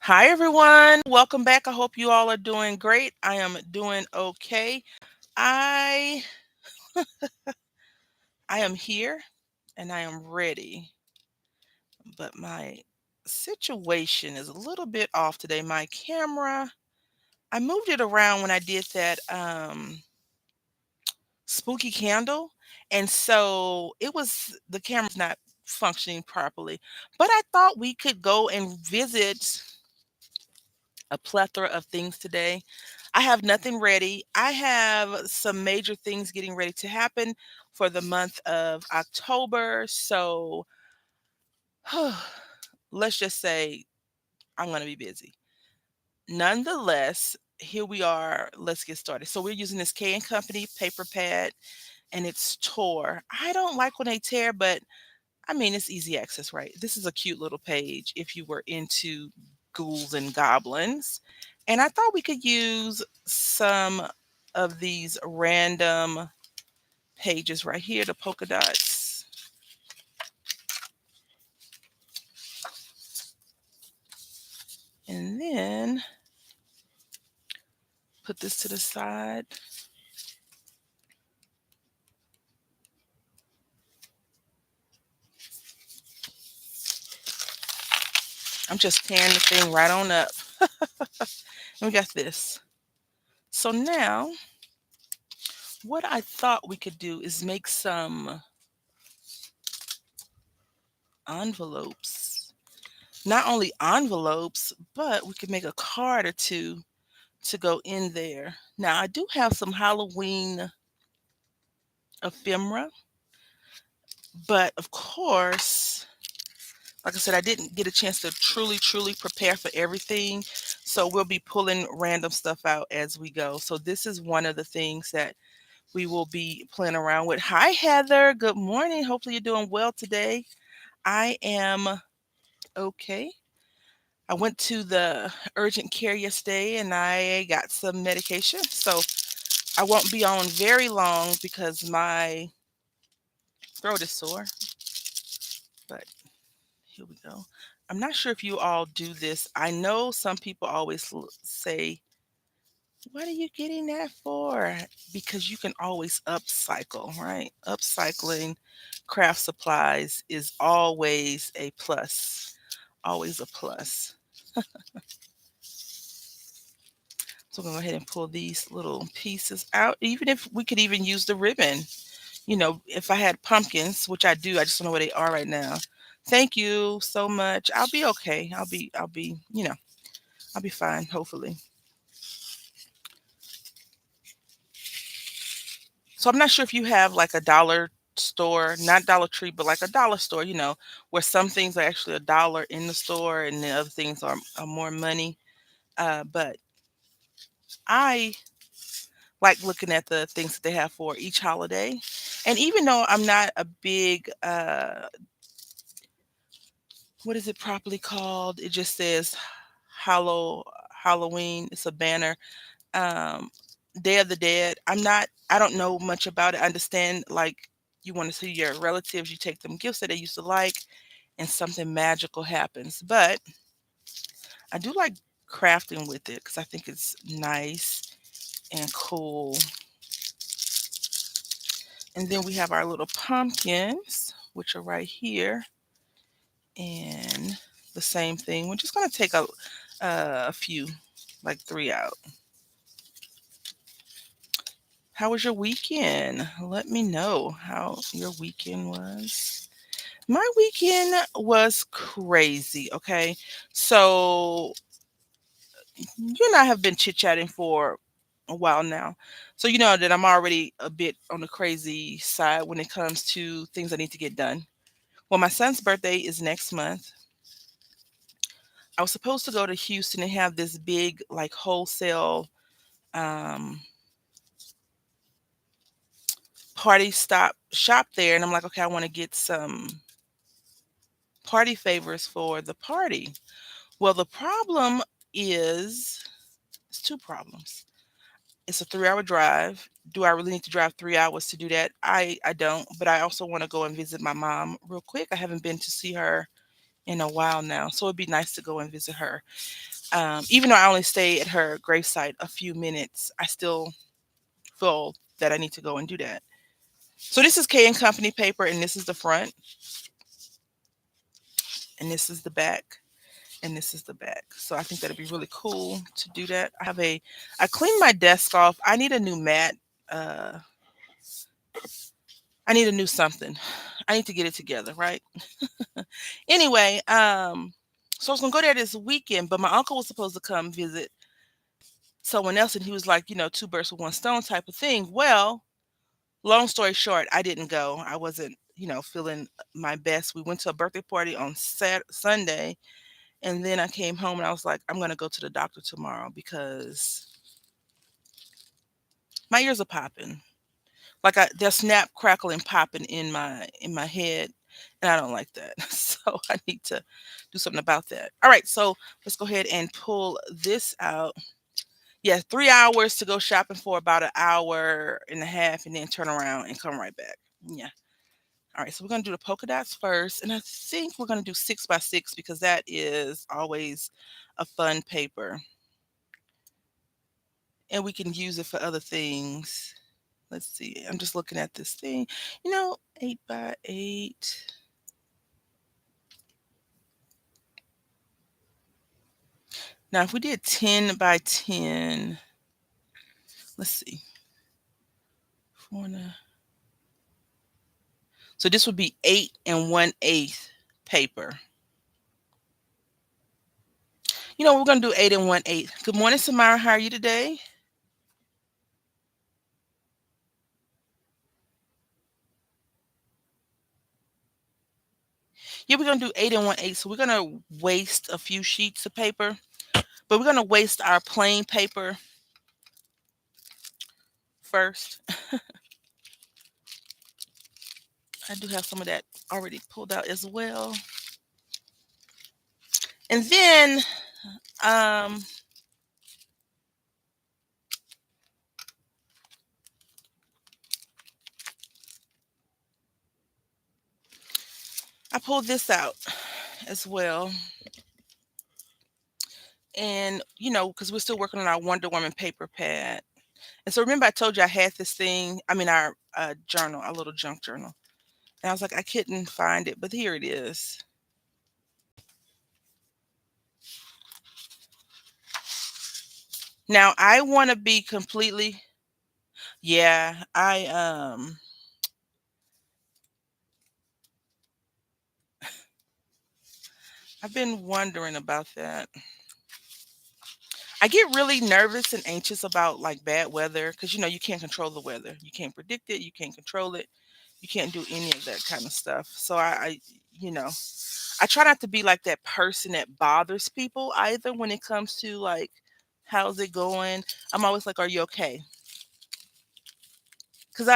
Hi, everyone. Welcome back. I hope you all are doing great. I am doing okay. I I am here and I am ready, but my situation is a little bit off today. My camera, I moved it around when I did that spooky candle, and so it was the camera's not functioning properly. But I thought we could go and visit a plethora of things today. I have nothing ready. I have some major things getting ready to happen for the month of October. So let's just say I'm going to be busy. Nonetheless, here we are. Let's get started. So we're using this K and Company paper pad and it's Tor. I don't like when they tear, but I mean, it's easy access, right? This is a cute little page if you were into ghouls and goblins. And I thought we could use some of these random pages right here, the polka dots. And then put this to the side. I'm just tearing the thing right on up. And we got this. So now, what I thought we could do is make some envelopes. Not only envelopes, but we could make a card or two to go in there. Now, I do have some Halloween ephemera, but of course, like I said, I didn't get a chance to truly prepare for everything. So we'll be pulling random stuff out as we go. So this is one of the things that we will be playing around with. Hi, Heather. Good morning. Hopefully you're doing well today. I am okay. I went to the urgent care yesterday and I got some medication. So I won't be on very long because my throat is sore, but here we go. I'm not sure if you all do this. I know some people always say, "What are you getting that for?" Because you can always upcycle, right? Upcycling craft supplies is always a plus, always a plus. So I'm going to go ahead and pull these little pieces out. Even if we could even use the ribbon. If I had pumpkins, which I do, I just don't know where they are right now. Thank you so much. I'll be okay. I'll be fine, hopefully. So I'm not sure if you have like a dollar store, not Dollar Tree, but like a dollar store, where some things are actually a dollar in the store and the other things are more money. But I like looking at the things that they have for each holiday. And even though I'm not a big what is it properly called? It just says Halloween. It's a banner. Um, Day of the Dead. I don't know much about it. I understand like you want to see your relatives, you take them gifts that they used to like, and something magical happens. But I do like crafting with it because I think it's nice and cool. And then we have our little pumpkins, which are right here. And the same thing. We're just going to take a few, like three out. How was your weekend? Let me know how your weekend was. My weekend was crazy. Okay. So, you and I have been chit chatting for a while now. So, you know that I'm already a bit on the crazy side when it comes to things I need to get done. Well, my son's birthday is next month. I was supposed to go to Houston and have this big, like, wholesale um, party stop shop there. And I'm like, okay, I want to get some party favors for the party. Well, the problem is, it's two problems. It's a 3-hour drive. Do I really need to drive 3 hours to do that? I don't, but I also want to go and visit my mom real quick. I haven't been to see her in a while now, so it'd be nice to go and visit her. Even though I only stay at her gravesite a few minutes, I still feel that I need to go and do that. So this is K and Company paper, and this is the front, and this is the back, and this is the back. So I think that'd be really cool to do that. I cleaned my desk off. I need a new mat. Uh, I need a new something. I need to get it together, right? Anyway, so I was gonna go there this weekend, but my uncle was supposed to come visit someone else, and he was like, two birds with one stone type of thing. Well, long story short, I didn't go. I wasn't, feeling my best. We went to a birthday party on Sunday, and then I came home and I was like, I'm gonna go to the doctor tomorrow because my ears are popping. Like they're snap, crackle, and popping in my head, and I don't like that. So I need to do something about that. All right, so let's go ahead and pull this out. Yeah, 3 hours to go shopping for about an hour and a half, and then turn around and come right back. Yeah. All right, so we're gonna do the polka dots first, and I think we're gonna do 6 by 6 because that is always a fun paper, and we can use it for other things. Let's see. I'm just looking at this thing. 8 by 8. Now, if we did 10 by 10, let's see. 4 So this would be 8 and 1/8 paper. We're gonna do 8 and 1/8. Good morning, Samara. How are you today? Yeah, we're gonna do 8 and 1/8. So we're gonna waste a few sheets of paper, but we're gonna waste our plain paper first. I do have some of that already pulled out as well. And then um I pulled this out as well. And because we're still working on our Wonder Woman paper pad. And so remember I told you I had this thing, I mean our journal, our little junk journal. And I was like, I couldn't find it, but here it is. Now I want to be completely, yeah, I've been wondering about that. I get really nervous and anxious about like bad weather because you can't control the weather. You can't predict it, you can't control it. You can't do any of that kind of stuff. So you know, I try not to be like that person that bothers people either when it comes to like how's it going? I'm always like, are you okay? Cuz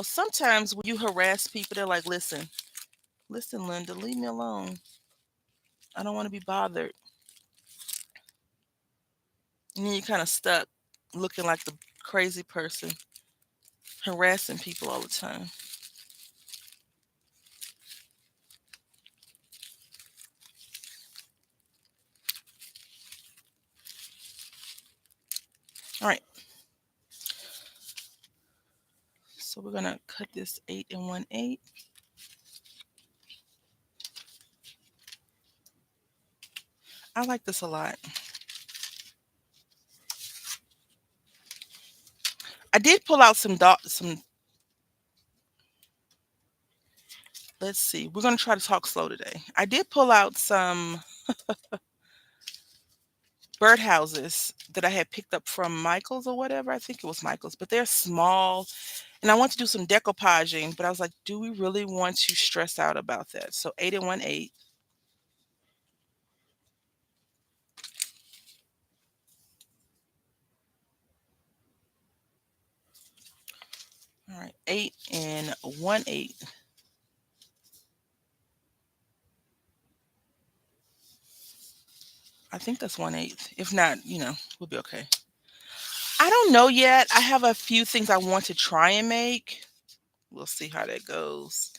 sometimes when you harass people they're like, listen, Linda, leave me alone. I don't want to be bothered. And then you're kind of stuck looking like the crazy person harassing people all the time. All right. So we're gonna cut this 8 and 1/8. I like this a lot. I did pull out some. Let's see. We're gonna try to talk slow today. I did pull out some birdhouses that I had picked up from Michael's or whatever. I think it was Michael's, but they're small, and I want to do some decoupaging. But I was like, do we really want to stress out about that? So 8 and 1/8. All right, 8 and 1/8. I think that's 1/8. If not, we'll be okay. I don't know yet. I have a few things I want to try and make. We'll see how that goes.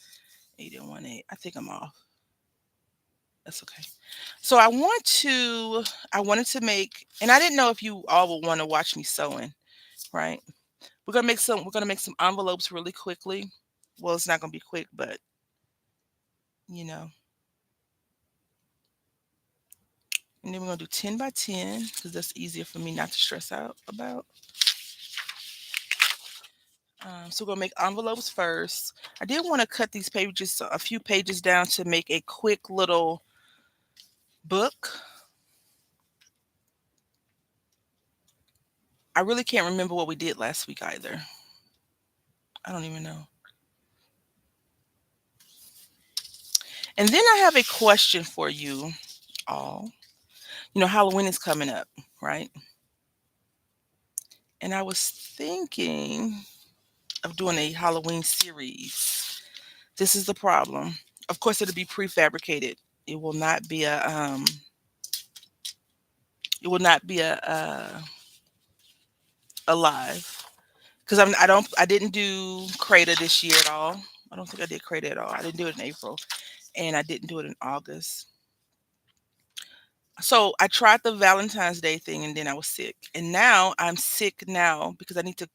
8 and 1/8. I think I'm off. That's okay. So I wanted to make, and I didn't know if you all would want to watch me sewing, right? We're gonna make some envelopes really quickly. Well, it's not gonna be quick, but you know, and then we're gonna do 10 by 10 because that's easier for me not to stress out about. So we're gonna make envelopes first. I did want to cut these pages a few pages down to make a quick little book. I really can't remember what we did last week either. I don't even know. And then I have a question for you all. Halloween is coming up, right? And I was thinking of doing a Halloween series. This is the problem. Of course, it'll be prefabricated. It will not be a it will not be a live because I didn't do Crater this year at all. I don't think I did Crater at all. I didn't do it in April, and I didn't do it in August. So I tried the Valentine's Day thing, and then I was sick, and now I'm sick now because I need to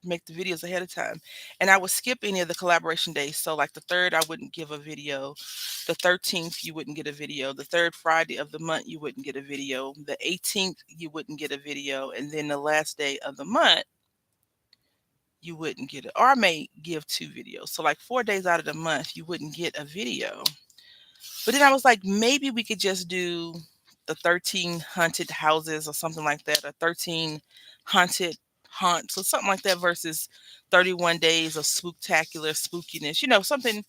make the videos ahead of time. And I would skip any of the collaboration days. So like the 3rd, I wouldn't give a video. The 13th, you wouldn't get a video. The 3rd Friday of the month, you wouldn't get a video. The 18th, you wouldn't get a video. And then the last day of the month, you wouldn't get it. Or I may give 2 videos. So like 4 days out of the month, you wouldn't get a video. But then I was like, maybe we could just do the 13 haunted houses or something like that, or 13 haunted haunts or something like that versus 31 days of spooktacular spookiness, something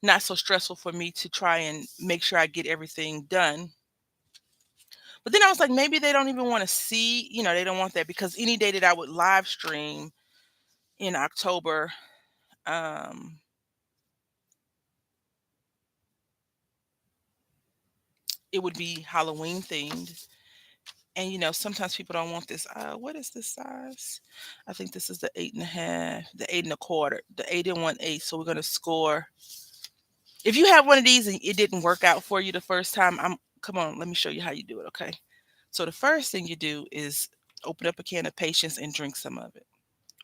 not so stressful for me to try and make sure I get everything done. But then I was like, maybe they don't even want to see, they don't want that because any day that I would live stream in October, um, it would be Halloween themed. And sometimes people don't want this. What is this size? I think this is the 8.5, the 8 1/4, the 8 1/8. So we're gonna score. If you have one of these and it didn't work out for you the first time, come on, let me show you how you do it. Okay. So the first thing you do is open up a can of patience and drink some of it.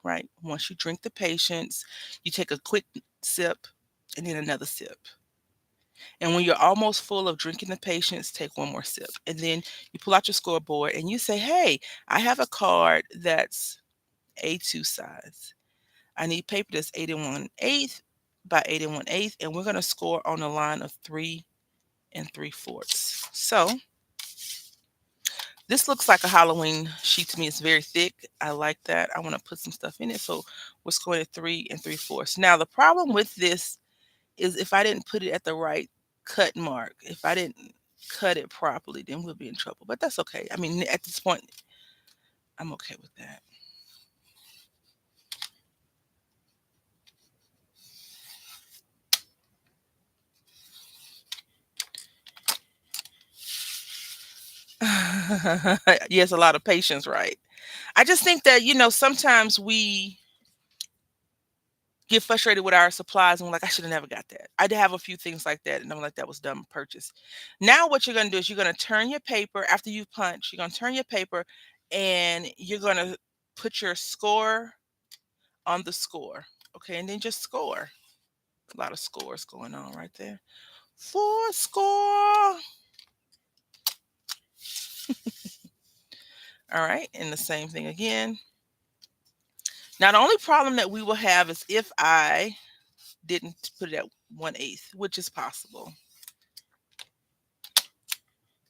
Right. Once you drink the patience, you take a quick sip and then another sip. And when you're almost full of drinking the patience, take one more sip. And then you pull out your scoreboard and you say, hey, I have a card that's A2 size. I need paper that's 8 1/8 by 8 1/8. And we're going to score on a line of 3 3/4. So this looks like a Halloween sheet to me. It's very thick. I like that. I want to put some stuff in it. So we're scoring at 3 3/4. Now, the problem with this is if I didn't put it at the right cut mark, if I didn't cut it properly, then we'll be in trouble. But that's okay. I mean, at this point, I'm okay with that. Yes, a lot of patience, right? I just think that, sometimes we get frustrated with our supplies and we're like, I should have never got that. I did have a few things like that, and I'm like, that was dumb purchase. Now, what you're going to do is you're going to turn your paper after you punch, you're going to turn your paper and you're going to put your score on the score. Okay, and then just score. A lot of scores going on right there. 4 score. All right, and the same thing again. Now, the only problem that we will have is if I didn't put it at 1/8, which is possible.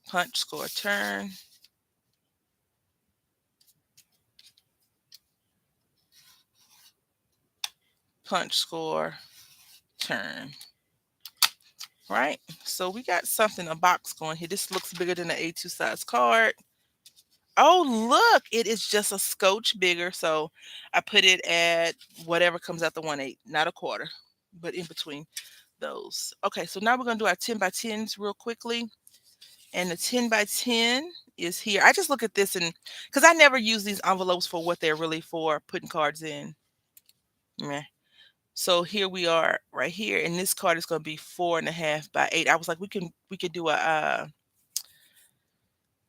Punch, score, turn. Punch, score, turn. Right? So we got something, a box going here. This looks bigger than an A2 size card. Oh, look, it is just a scotch bigger. So I put it at whatever comes out the 1/8, not a quarter, but in between those. Okay, so now we're going to do our 10 by 10s real quickly. And the 10 by 10 is here. I just look at this and because I never use these envelopes for what they're really for, putting cards in. Meh. So here we are right here, and this card is going to be 4.5 by 8. I was like, we could do a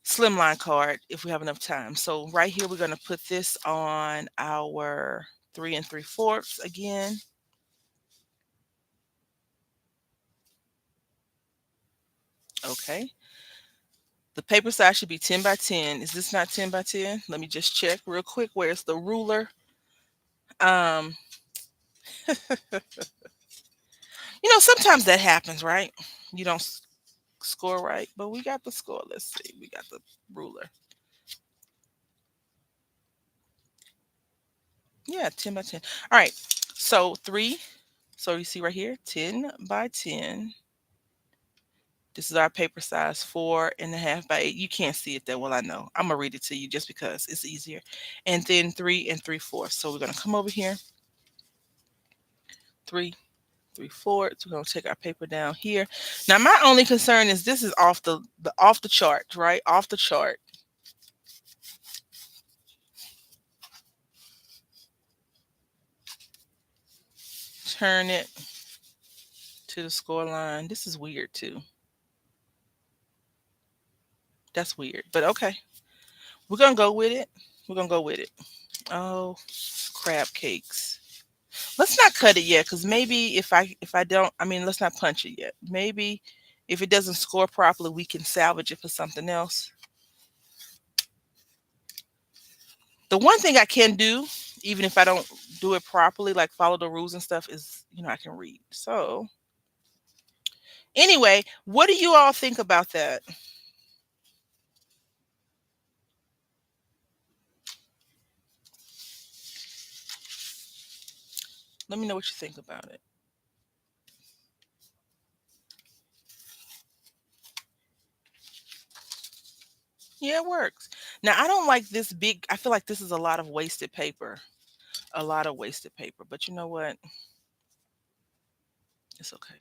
slimline card if we have enough time. So right here, we're going to put this on our 3 3/4 again. Okay. The paper size should be 10 by 10. Is this not 10 by 10? Let me just check real quick. Where's the ruler? Um, sometimes that happens, right? You don't score right, but we got the score. Let's see. We got the ruler. Yeah, 10 by 10. All right. So so you see right here, 10 by 10. This is our paper size, 4.5 by 8. You can't see it that well, I know. I'm gonna read it to you just because it's easier. And then 3 3/4. So we're gonna come over here, 3 3/4. We're gonna take our paper down here. Now my only concern is this is off the chart, right? Off the chart. Turn it to the score line. This is weird too. That's weird, but okay. We're gonna go with it. We're gonna go with it. Oh, crab cakes. Let's not cut it yet, because maybe if I don't, I mean, let's not punch it yet. Maybe if it doesn't score properly, we can salvage it for something else. The one thing I can do, even if I don't do it properly, like follow the rules and stuff, is I can read. So anyway, what do you all think about that? Let me know what you think about it. Yeah, it works. Now I don't like this big. I feel like this is a lot of wasted paper. A lot of wasted paper. But you know what? It's okay.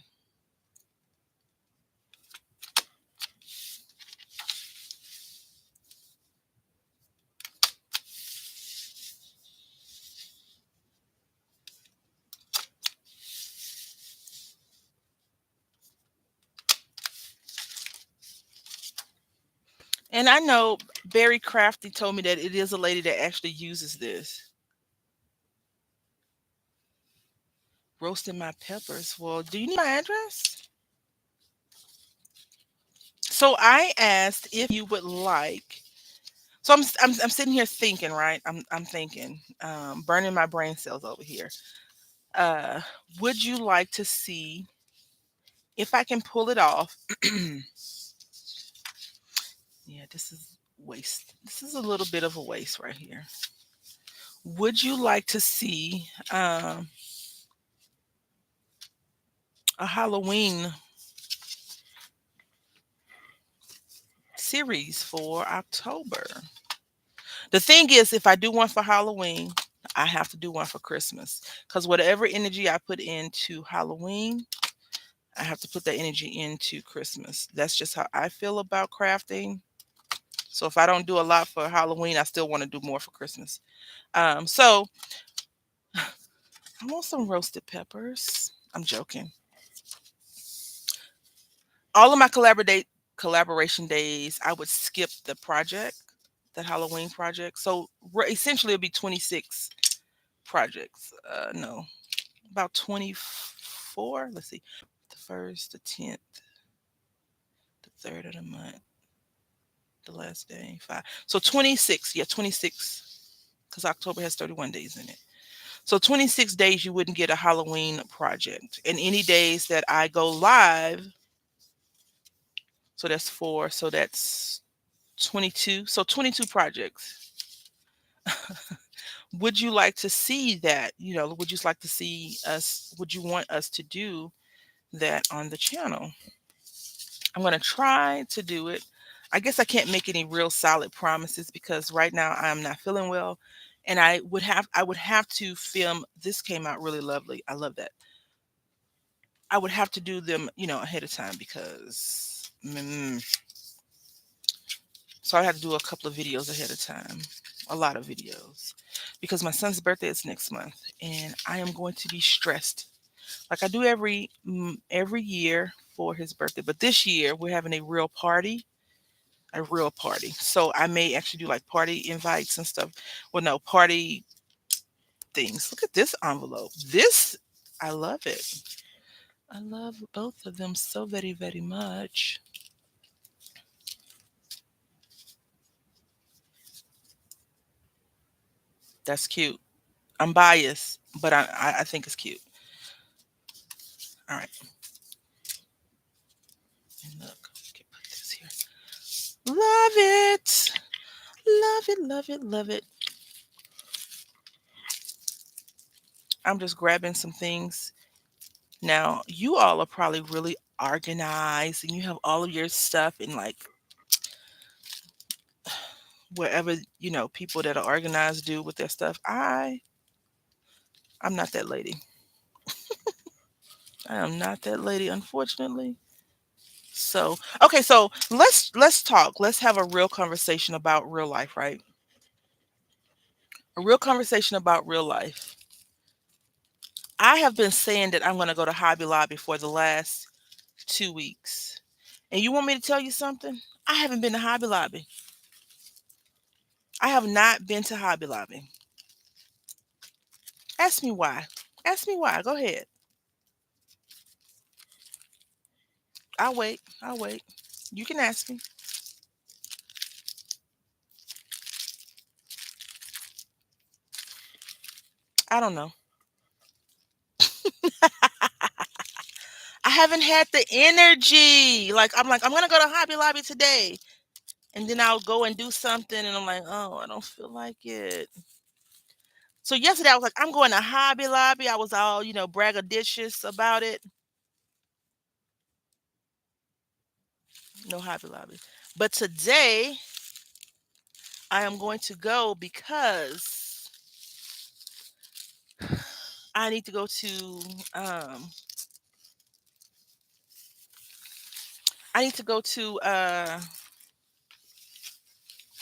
And I know Barry Crafty told me that it is a lady that actually uses this. Roasting my peppers. Well, do you need my address? So I asked if you would like. So I'm sitting here thinking, right? I'm thinking, burning my brain cells over here. Uh, would you like to see if I can pull it off? Yeah, this is waste. This is a little bit of a waste right here. Would you like to see a Halloween series for October? The thing is, if I do one for Halloween, I have to do one for Christmas, because whatever energy I put into Halloween, I have to put that energy into Christmas. That's just how I feel about crafting. So if I don't do a lot for Halloween, I still want to do more for Christmas. So I want some roasted peppers. I'm joking. All of my collaboration days, I would skip the project, that Halloween project. So essentially, it'll be 26 projects. No, about 24. Let's see, the first, the 10th, the third of the month, the last day, 5. So 26. Yeah, 26. Because October has 31 days in it. So 26 days you wouldn't get a Halloween project. And any days that I go live, so that's 4. So that's 22. So 22 projects. Would you like to see that? Would you like to see us? Would you want us to do that on the channel? I'm going to try to do it. I guess I can't make any real solid promises because right now I'm not feeling well, and I would have to film. This came out really lovely. I love that. I would have to do them, ahead of time so I have to do a couple of videos ahead of time. a lot of videos, because my son's birthday is next month, and I am going to be stressed like I do every year for his birthday. But this year we're having a real party. So I may actually do like party invites and stuff. Well, no, party things. Look at this envelope. This, I love it. I love both of them so very, very much. That's cute. I'm biased, but I think it's cute. All right. And look, okay, put this here. Love it. Love it, love it, love it. I'm just grabbing some things. Now, you all are probably really organized and you have all of your stuff in like wherever, people that are organized do with their stuff. I'm not that lady. I am not that lady, unfortunately. So, okay, so let's talk. Let's have a real conversation about real life, right? A real conversation about real life. I have been saying that I'm going to go to Hobby Lobby for the last 2 weeks. And you want me to tell you something? I haven't been to Hobby Lobby. I have not been to Hobby Lobby. Ask me why. Ask me why. Go ahead. I'll wait. I'll wait. You can ask me. I don't know. I haven't had the energy. Like I'm gonna go to Hobby Lobby today. And then I'll go and do something and I'm like, oh, I don't feel like it. So yesterday I was like, I'm going to Hobby Lobby. I was all, braggadocious about it. No Hobby Lobby. But today I am going to go because I need to go to um I need to go to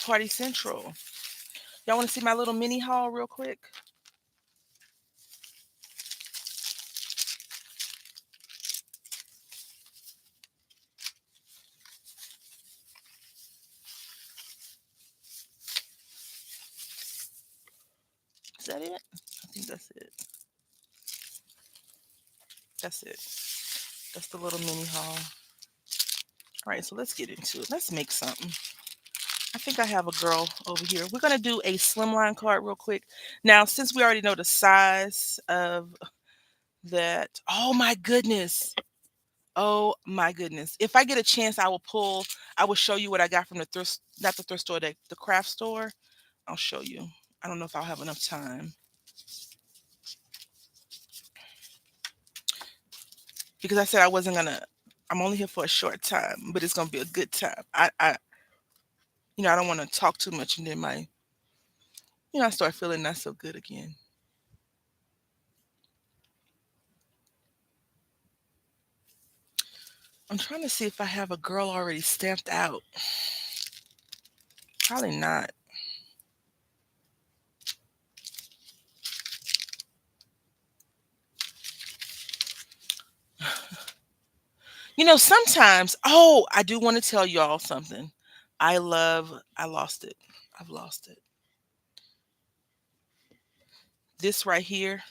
Party Central. Y'all want to see my little mini haul real quick? Is that it? I think that's it. That's it. That's the little mini haul. All right, so let's get into it. Let's make something. I think I have a girl over here. We're going to do a slimline card real quick. Now, since we already know the size of that, oh my goodness. Oh my goodness. If I get a chance, I will show you what I got from the thrift, not the thrift store, the craft store. I'll show you. I don't know if I'll have enough time because I said I wasn't going to, I'm only here for a short time, but it's going to be a good time. I don't want to talk too much and then I start feeling not so good again. I'm trying to see if I have a girl already stamped out. Probably not. Sometimes, oh, I do want to tell y'all something. I lost it. I've lost it. This right here,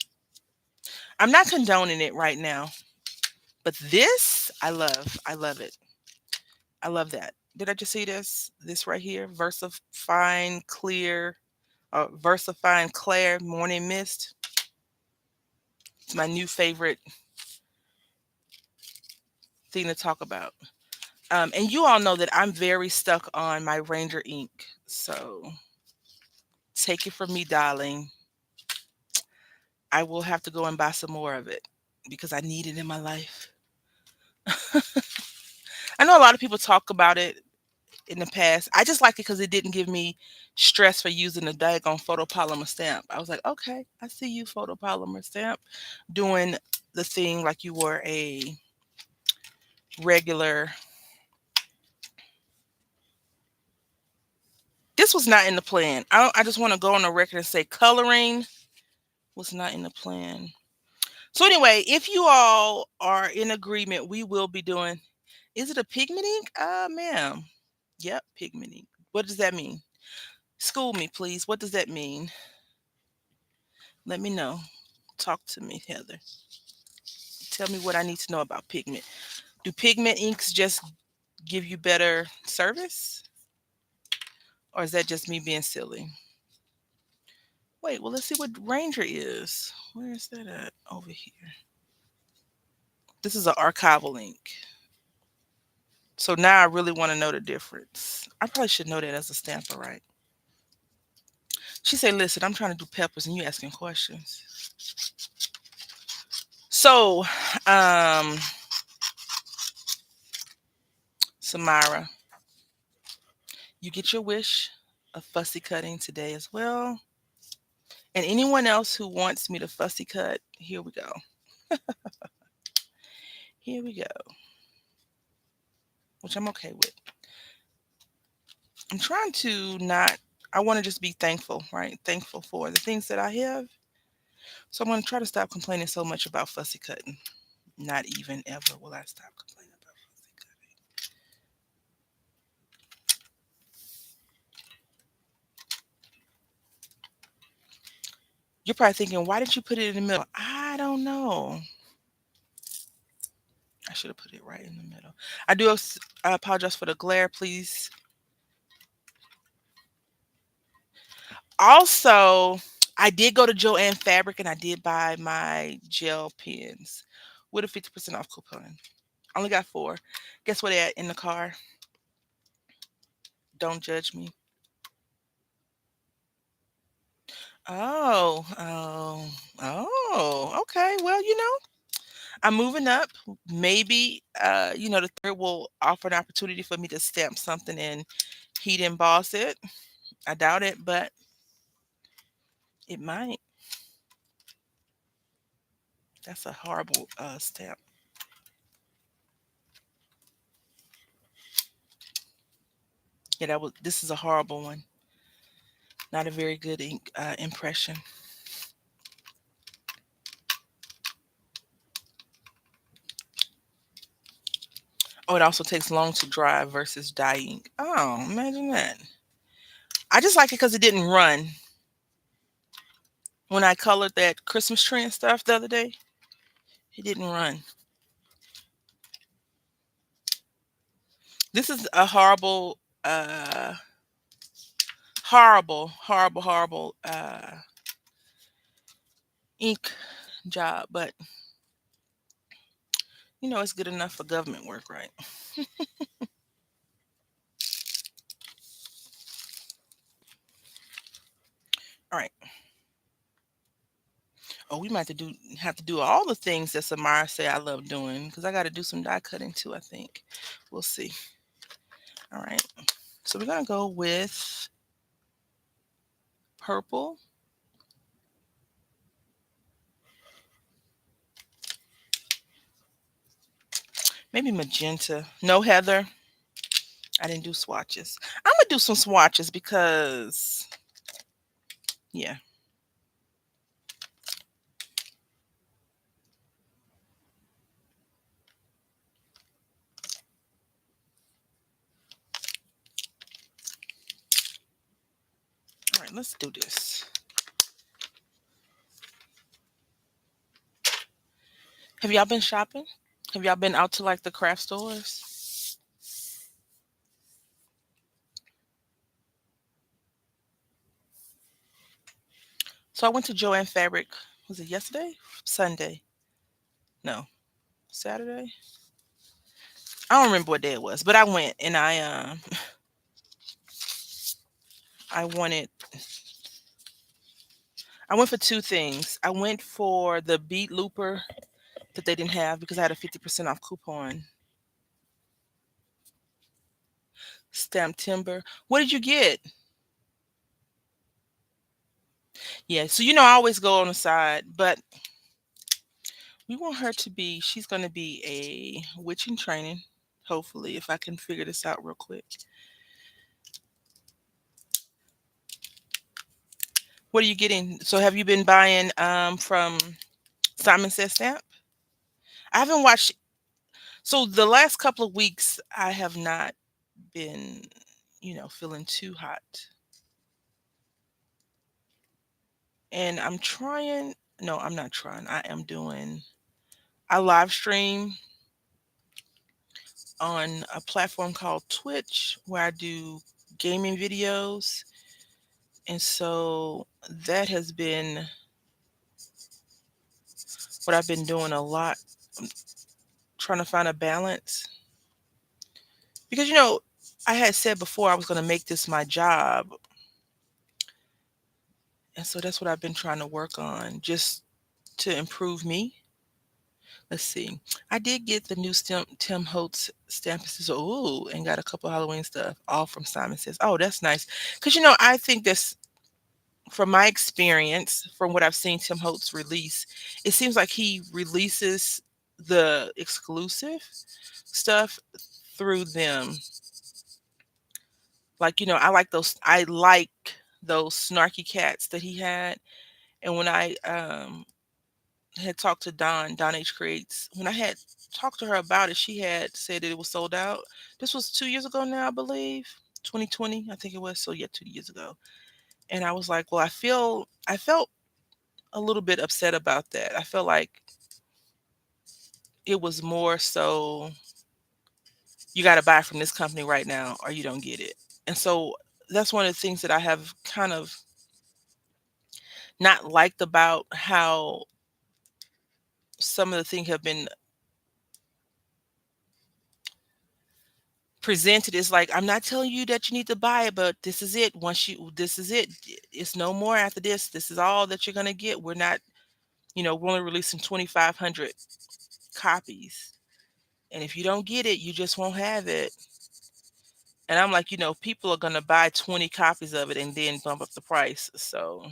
I'm not condoning it right now, but this, I love. I love it. I love that. Did I just see this? This right here, Versafine Claire Morning Mist. It's my new favorite thing to talk about. And you all know that I'm very stuck on my Ranger ink. So take it from me, darling. I will have to go and buy some more of it because I need it in my life. I know a lot of people talk about it in the past. I just like it because it didn't give me stress for using the daggone photopolymer stamp. I was like, okay, I see you, photopolymer stamp, doing the thing like you were a regular. this was not in the plan. I just want to go on the record and say coloring was not in the plan. So anyway, if you all are in agreement, we will be doing. Is it a pigment ink? Ma'am. Yep, pigment ink. What does that mean? School me, please. What does that mean? Let me know. Talk to me, Heather. Tell me what I need to know about pigment. Do pigment inks just give you better service? Or is that just me being silly? Wait, well, let's see what Ranger is. Where is that at? Over here. This is an archival ink. So now I really want to know the difference. I probably should know that as a stamper, right? She said, listen, I'm trying to do peppers and you asking questions. So, um, Samara, you get your wish of fussy cutting today as well. And anyone else who wants me to fussy cut, here we go. Here we go. Which I'm okay with. I'm trying to not, I want to just be thankful, right? Thankful for the things that I have. So I'm going to try to stop complaining so much about fussy cutting. Not even ever will I stop complaining about fussy cutting. You're probably thinking, why did you put it in the middle? I don't know. I should have put it right in the middle. I apologize for the glare, please. Also, I did go to Joann Fabric and I did buy my gel pens with a 50% off coupon. I only got 4. Guess what they had in the car? Don't judge me. Okay. Well, I'm moving up. Maybe, the third will offer an opportunity for me to stamp something and heat emboss it. I doubt it, but it might. That's a horrible stamp. Yeah, this is a horrible one. Not a very good ink impression. Oh, it also takes long to dry versus dye ink. Oh, imagine that. I just like it because it didn't run. When I colored that Christmas tree and stuff the other day, it didn't run. This is a horrible ink job, but it's good enough for government work, right? All right. Oh, we might have to do all the things that Samara say I love doing because I got to do some die cutting too. I think we'll see. All right. So we're gonna go with purple. Maybe magenta. No, Heather. I didn't do swatches. I'm gonna do some swatches because, yeah. All right, let's do this. Have y'all been shopping? Have y'all been out to like the craft stores? So I went to Joann Fabric. Was it yesterday? Sunday? No, Saturday. I don't remember what day it was, but I went and I wanted I went for 2 things. I went for the bead looper that they didn't have because I had a 50% off coupon. Stamp timber. What did you get? Yeah, so I always go on the side, but we want her to be, she's going to be a witch in training, hopefully, if I can figure this out real quick. What are you getting? So have you been buying from Simon Says Stamp? I haven't watched. So the last couple of weeks I have not been, feeling too hot. And I'm trying, no, I'm not trying. I am doing, I live stream on a platform called Twitch where I do gaming videos. And so that has been what I've been doing a lot, trying to find a balance. Because, I had said before I was going to make this my job. And so that's what I've been trying to work on just to improve me. Let's see. I did get the new Tim Holtz stamps. Oh, and got a couple Halloween stuff, all from Simon Says. Oh, that's nice. Because, I think that's from my experience, from what I've seen Tim Holtz release, it seems like he releases the exclusive stuff through them. Like, I like those snarky cats that he had. And when I had talked to Don H Creates, when I had talked to her about it, she had said that it was sold out. This was 2 years ago now, I believe. 2020, I think it was. So yeah, 2 years ago. And I was like, well, I felt a little bit upset about that. I felt like it was more so you got to buy from this company right now or you don't get it. And so that's one of the things that I have kind of not liked about how some of the things have been presented. Is like, I'm not telling you that you need to buy it, but this is it. This is it. It's no more after this. This is all that you're going to get. We're not, we're only releasing 2,500 copies. And if you don't get it, you just won't have it. And I'm like, people are going to buy 20 copies of it and then bump up the price. So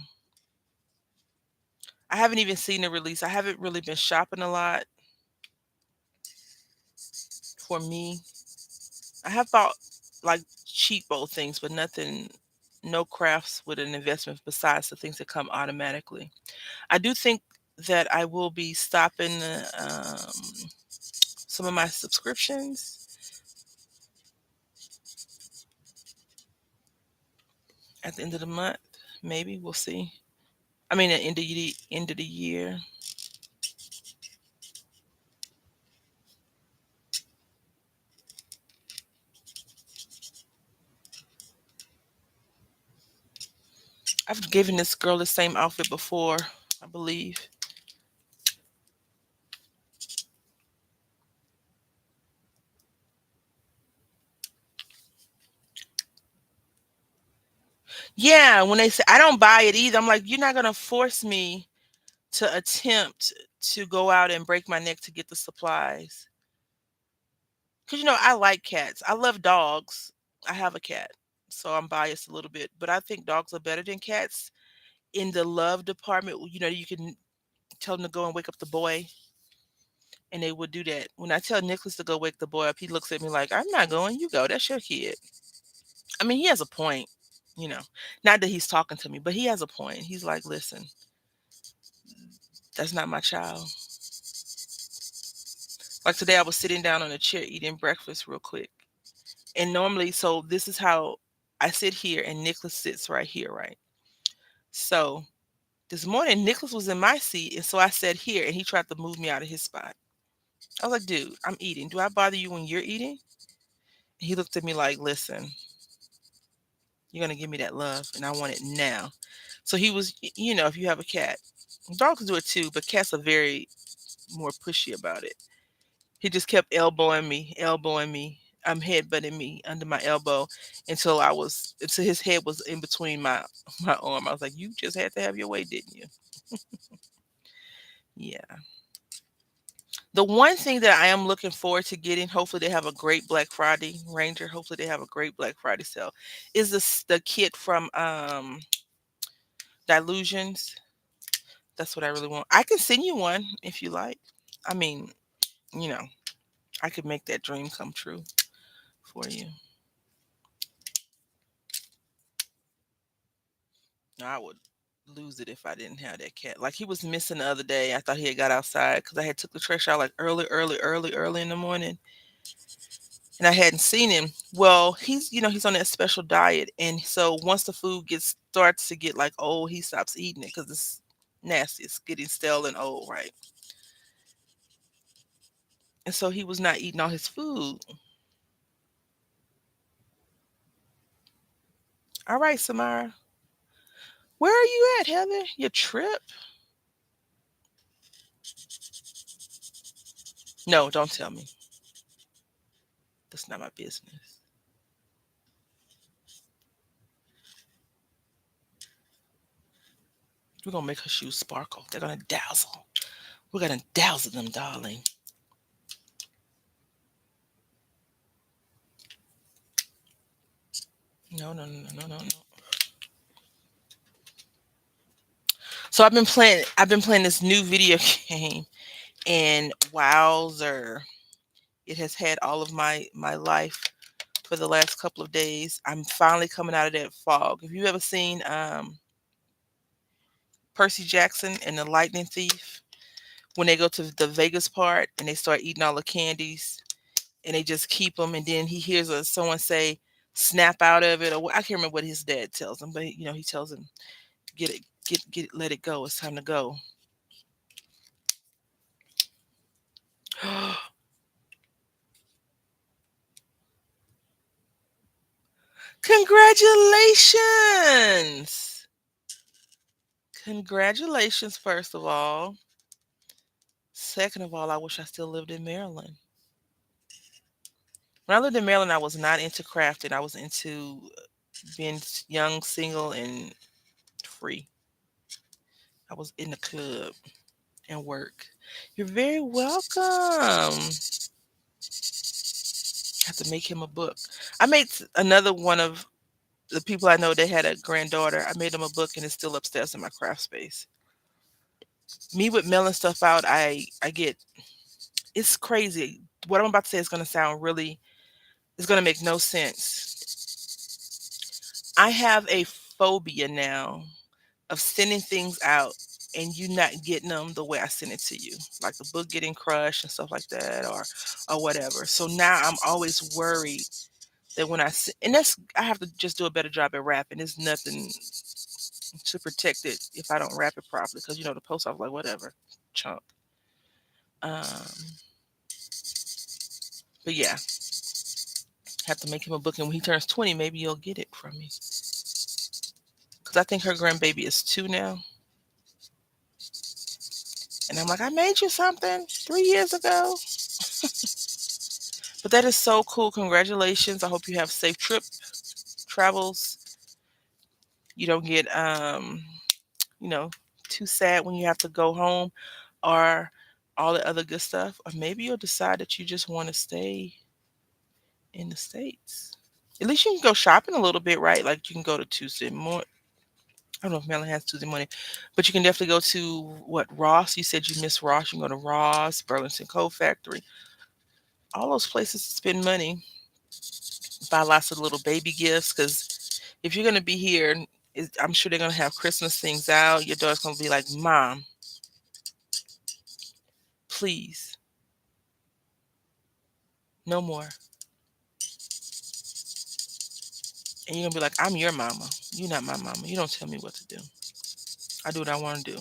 I haven't even seen the release. I haven't really been shopping a lot for me. I have bought like cheap old things, but nothing, no crafts with an investment besides the things that come automatically. I do think that I will be stopping some of my subscriptions at the end of the month. Maybe we'll see. I mean, at the end of the year. I've given this girl the same outfit before, I believe. Yeah, when they say I don't buy it either, I'm like, you're not gonna force me to attempt to go out and break my neck to get the supplies. Because I like cats. I love dogs. I have a cat, so I'm biased a little bit, but I think dogs are better than cats in the love department. You can tell them to go and wake up the boy, and they would do that. When I tell Nicholas to go wake the boy up, he looks at me like, I'm not going. You go. That's your kid. I mean, he has a point. You know, not that he's talking to me, but he has a point. He's like, listen, that's not my child. Like today, I was sitting down on a chair eating breakfast real quick. And normally, so this is how I sit here and Nicholas sits right here, right? So this morning, Nicholas was in my seat. And so I sat here and he tried to move me out of his spot. I was like, dude, I'm eating. Do I bother you when you're eating? He looked at me like, listen, you're going to give me that love and I want it now. So he was, if you have a cat, dogs do it too, but cats are very more pushy about it. He just kept elbowing me. Headbutting me under my elbow until his head was in between my arm. I was like, "You just had to have your way, didn't you?" Yeah. The one thing that I am looking forward to getting, hopefully they have a great Black Friday, Ranger. Hopefully they have a great Black Friday sale. Is the kit from Dilutions? That's what I really want. I can send you one if you like. I mean, you know, I could make that dream come true for you. I would. lose it if I didn't have that cat. Like he was missing the other day. I thought he had got outside because I had took the trash out like early in the morning, and I hadn't seen him. Well, he's on that special diet, and so once the food gets starts to get like old, he stops eating it because it's nasty. It's getting stale and old, right? And so he was not eating all his food. All right, Samara, where are you at, Heather? Your trip? No, don't tell me. That's not my business. We're gonna make her shoes sparkle. They're gonna dazzle. We're gonna dazzle them, darling. No, no, no, no, no, no. So I've been playing this new video game, and wowzer, it has had all of my life for the last couple of days. I'm finally coming out of that fog. Have you ever seen Percy Jackson and the Lightning Thief? When they go to the Vegas part and they start eating all the candies and they just keep them, and then he hears someone say snap out of it, or I can't remember what his dad tells him, but he tells him get it, let it go, it's time to go. Congratulations. Congratulations, first of all. Second of all, I wish I still lived in Maryland. When I lived in Maryland, I was not into crafting. I was into being young, single, and free. I was in the club and work. You're very welcome. I have to make him a book. I made another one of the people I know that had a granddaughter. I made him a book and it's still upstairs in my craft space. Me with mailing stuff out, I get it's crazy. What I'm about to say is gonna sound really it's gonna make no sense. I have a phobia now of sending things out and you not getting them the way I sent it to you, like the book getting crushed and stuff like that, or whatever. So now I'm always worried that and that's I have to just do a better job at wrapping. There's nothing to protect it if I don't wrap it properly because the post office like whatever chunk. Um, but yeah, have to make him a book, and when he turns 20, maybe you'll get it from me because I think her grandbaby is 2 now. And I'm like, I made you something 3 years ago. But that is so cool. Congratulations. I hope you have safe travels. You don't get you know, too sad when you have to go home or all the other good stuff. Or maybe you'll decide that you just want to stay in the States. At least you can go shopping a little bit, right? Like you can go to Tuesday morning. I don't know if Maryland has Tuesday morning, but you can definitely go to Ross. You said you miss Ross. You can go to Ross, Burlington Coat Factory, all those places to spend money, buy lots of little baby gifts. Because if you're gonna be here, I'm sure they're gonna have Christmas things out. Your daughter's gonna be like, "Mom, please, no more." And you're gonna be like, "I'm your mama. You're not my mama. You don't tell me what to do. I do what I want to do."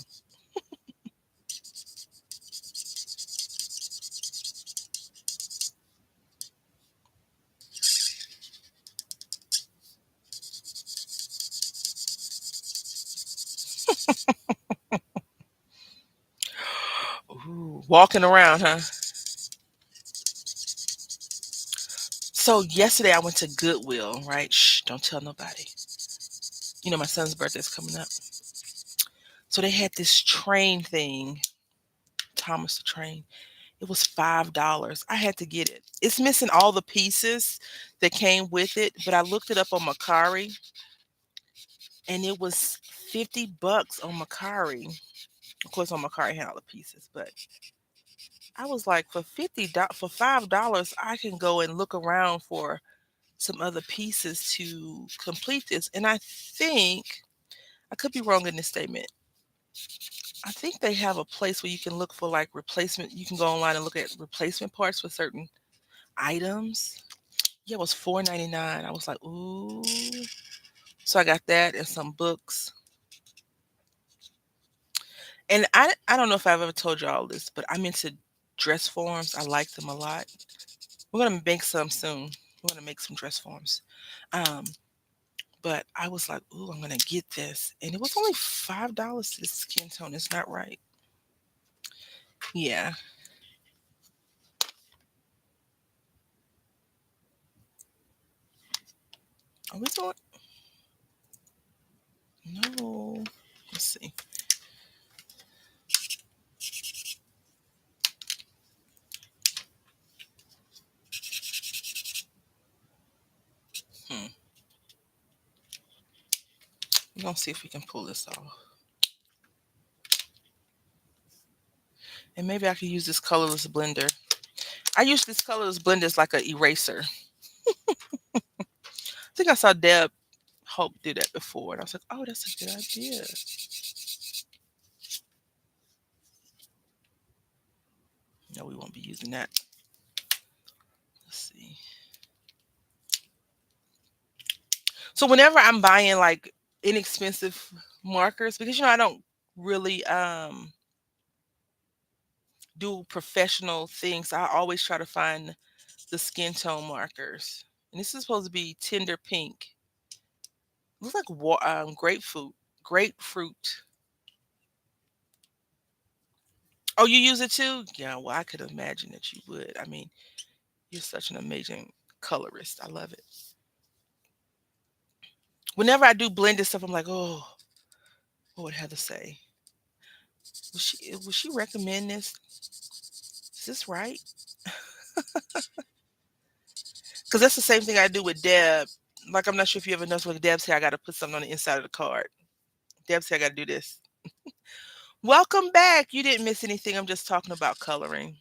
Ooh, walking around, huh? So yesterday I went to Goodwill, right? Shh, don't tell nobody. My son's birthday's coming up. So they had this train thing, Thomas the Train. It was $5. I had to get it. It's missing all the pieces that came with it, but I looked it up on Macari and it was $50 on Macari. Of course, on Macari had all the pieces, but I was like, for for $5, I can go and look around for some other pieces to complete this. And I think I could be wrong in this statement. I think they have a place where you can look for like replacement. You can go online and look at replacement parts for certain items. Yeah, it was $4.99. I was like, ooh. So I got that and some books. And I don't know if I've ever told you all this, but I'm into dress forms. I like them a lot. We're gonna make some soon. We're gonna make some dress forms. Um, but I was like, ooh, I'm gonna get this. And it was only $5 to the skin tone. It's not right. Yeah. Are we doing no? Let's see. Hmm. We're gonna see if we can pull this off. And maybe I could use this colorless blender. I use this colorless blender as like an eraser. I think I saw Deb Hope do that before, and I was like, oh, that's a good idea. No, we won't be using that. Let's see. So whenever I'm buying like inexpensive markers, because I don't really do professional things, I always try to find the skin tone markers. And this is supposed to be tender pink. Looks like grapefruit. Grapefruit. Oh, you use it too? Yeah, well, I could imagine that you would. I mean, you're such an amazing colorist. I love it. Whenever I do blended stuff, I'm like, oh, what would Heather say? Would she recommend this? Is this right? Because that's the same thing I do with Deb. Like, I'm not sure if you ever noticed when Deb said I got to put something on the inside of the card. Deb said I got to do this. Welcome back. You didn't miss anything. I'm just talking about coloring.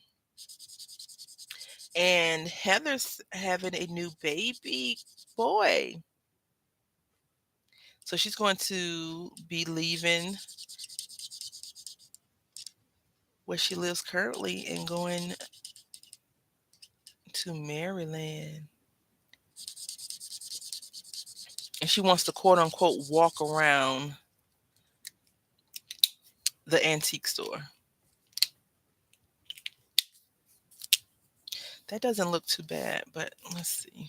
And Heather's having a new baby boy. So she's going to be leaving where she lives currently and going to Maryland. And she wants to quote unquote walk around the antique store. That doesn't look too bad, but let's see.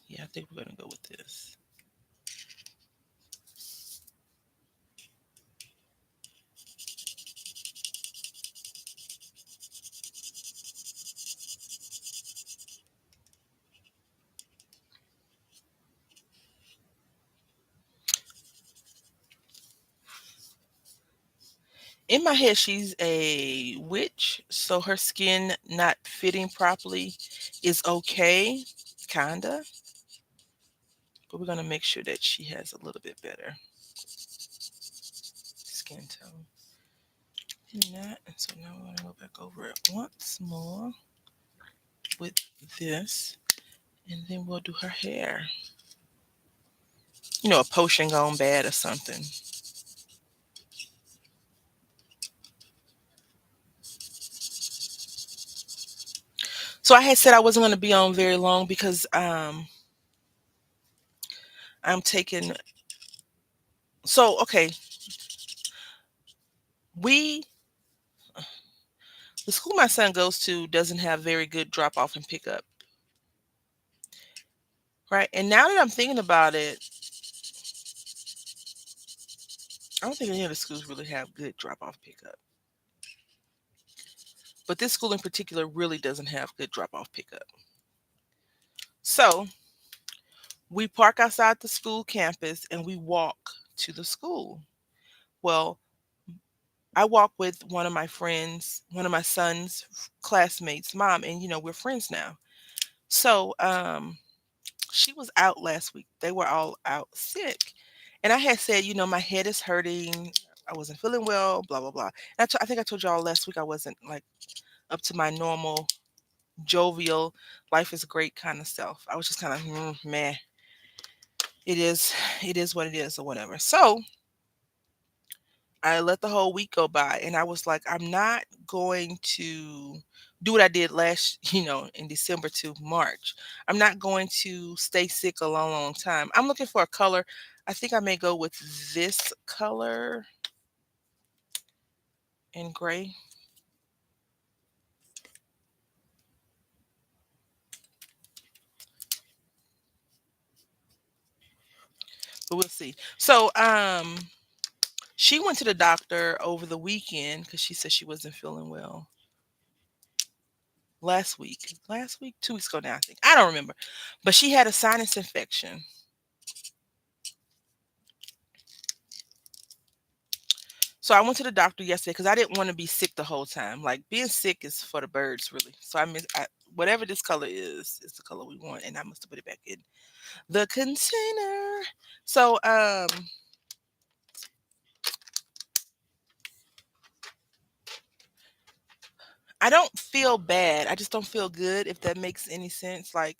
Yeah, I think we're going to go with this. In my head, she's a witch, so her skin not fitting properly is okay, kinda. But we're going to make sure that she has a little bit better skin tone. And that, and so now we're going to go back over it once more with this, and then we'll do her hair. A potion gone bad or something. So I had said I wasn't going to be on very long because I'm taking. So okay, we the school my son goes to doesn't have very good drop off and pickup, right? And now that I'm thinking about it, I don't think any of the schools really have good drop off pickup. But this school in particular really doesn't have good drop off pickup. So we park outside the school campus and we walk to the school. Well, I walk with one of my friends, one of my son's classmates' mom, and we're friends now. So she was out last week. They were all out sick. And I had said, my head is hurting. I wasn't feeling well, blah, blah, blah. And I think I told y'all last week I wasn't like up to my normal, jovial, life is great kind of self. I was just kind of meh. it is it is what it is or whatever. So I let the whole week go by and I was like, I'm not going to do what I did last, in December to March. I'm not going to stay sick a long, long time. I'm looking for a color. I think I may go with this color in gray, but we'll see. So, she went to the doctor over the weekend because she said she wasn't feeling well last week, 2 weeks ago now, I think. I don't remember. But she had a sinus infection. So I went to the doctor yesterday because I didn't want to be sick the whole time. Like being sick is for the birds, really. So whatever this color is the color we want, and I must have put it back in the container. So I don't feel bad. I just don't feel good. If that makes any sense. Like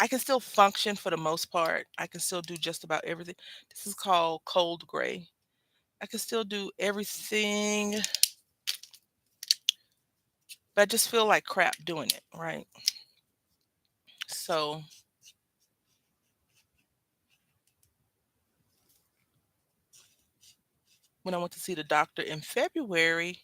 I can still function for the most part. I can still do just about everything. This is called cold gray. I can still do everything, but I just feel like crap doing it, right? So when I went to see the doctor in February,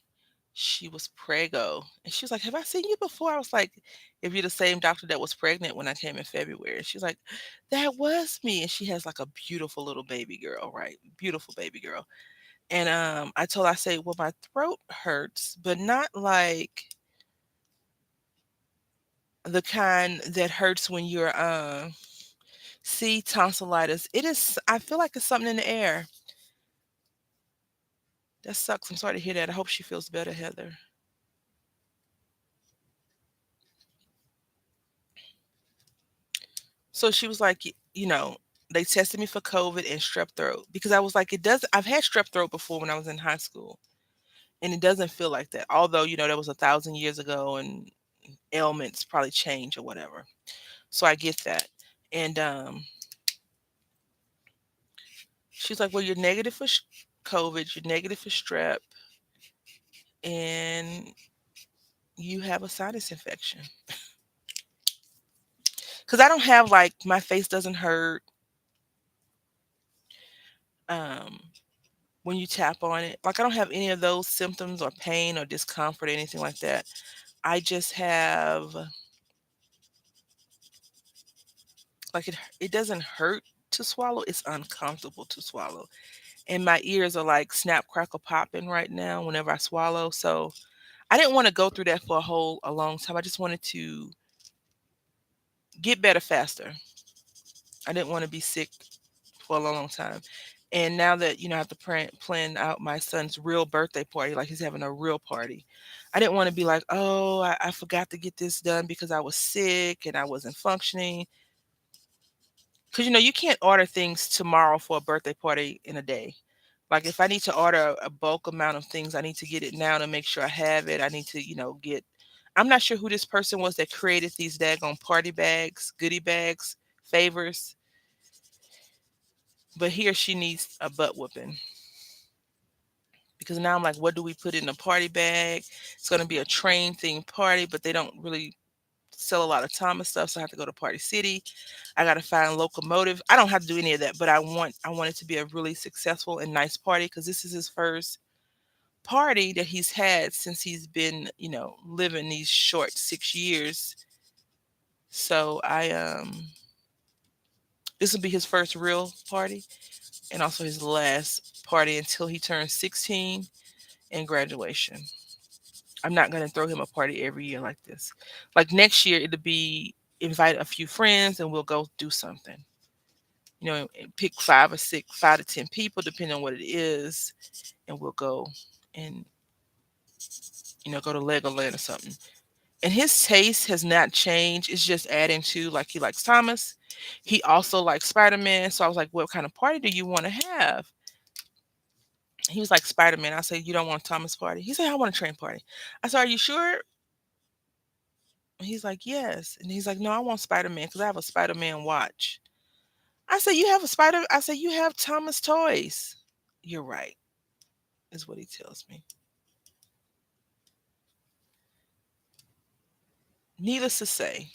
she was preggo. And she was like, "Have I seen you before?" I was like, "If you're the same doctor that was pregnant when I came in February." She's like, "That was me." And she has like a beautiful little baby girl, right? Beautiful baby girl. And I told her, I say, "Well, my throat hurts, but not like the kind that hurts when you're see tonsillitis. It is I feel like it's something in the air. That sucks. I'm sorry to hear that. I hope she feels better, Heather." So she was like, they tested me for COVID and strep throat because I was like, I've had strep throat before when I was in high school and it doesn't feel like that. Although, that was 1,000 years ago and ailments probably change or whatever. So I get that. And she's like, well, you're negative for COVID, you're negative for strep, and you have a sinus infection. Because I don't have like, my face doesn't hurt. Um, when you tap on it. Like I don't have any of those symptoms or pain or discomfort or anything like that. I just have like it doesn't hurt to swallow. It's uncomfortable to swallow. And my ears are like snap crackle popping right now whenever I swallow. So I didn't want to go through that for a long time. I just wanted to get better faster. I didn't want to be sick for a long, long time. And now that, I have to plan out my son's real birthday party, like he's having a real party. I didn't want to be like, oh, I forgot to get this done because I was sick and I wasn't functioning. Because, you can't order things tomorrow for a birthday party in a day. Like if I need to order a bulk amount of things, I need to get it now to make sure I have it. I need to, I'm not sure who this person was that created these daggone party bags, goodie bags, favors, but he or she needs a butt whooping. Because now I'm like, what do we put in a party bag? It's going to be a train themed party, but they don't really sell a lot of Thomas stuff, so I have to go to Party City. I got to find locomotive. I don't have to do any of that, but I want it to be a really successful and nice party because this is his first party that he's had since he's been, living these short 6 years. So this will be his first real party and also his last party until he turns 16 and graduation. I'm not going to throw him a party every year like this. Like next year, it'll be invite a few friends and we'll go do something. And pick 5 or 6, 5 to 10 people, depending on what it is, and we'll go and go to Legoland or something. And his taste has not changed. It's just adding to like he likes Thomas. He also likes Spider-Man. So I was like, what kind of party do you want to have? He was like Spider-Man. I said, you don't want a Thomas party? He said, I want a train party. I said, are you sure? He's like, yes. And he's like, no, I want Spider-Man because I have a Spider-Man watch. I said, you have a spider. I said, you have Thomas toys. You're right, is what he tells me. Needless to say,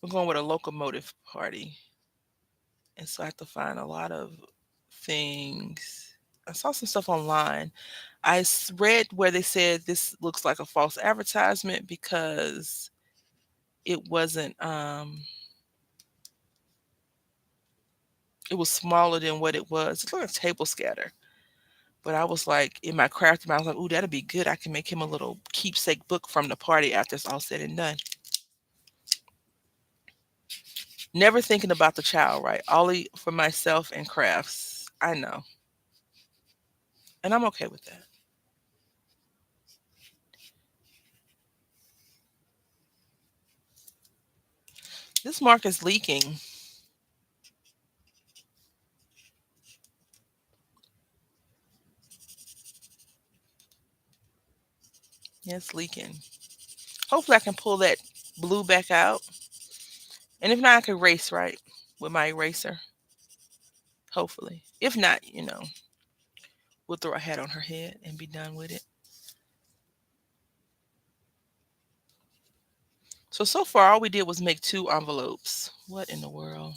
we're going with a locomotive party. And so I have to find a lot of things. I saw some stuff online. Read where they said this looks like a false advertisement because it wasn't it was smaller than what it was. It's like a table scatter. But I was like, in my crafting, I was like, ooh, that'd be good. I can make him a little keepsake book from the party after it's all said and done. Never thinking about the child, right? Only for myself and crafts. I know. And I'm okay with that. This mark is leaking. Yeah, it's leaking. Hopefully I can pull that blue back out. And if not, I can erase, right? With my eraser. Hopefully. If not, we'll throw a hat on her head and be done with it. So far all we did was make 2 envelopes. What in the world?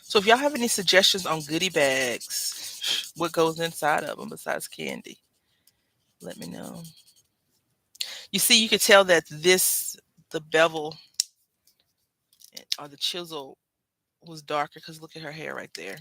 So if y'all have any suggestions on goodie bags, what goes inside of them besides candy, let me know. You see, you could tell that the bevel or the chisel was darker because look at her hair right there.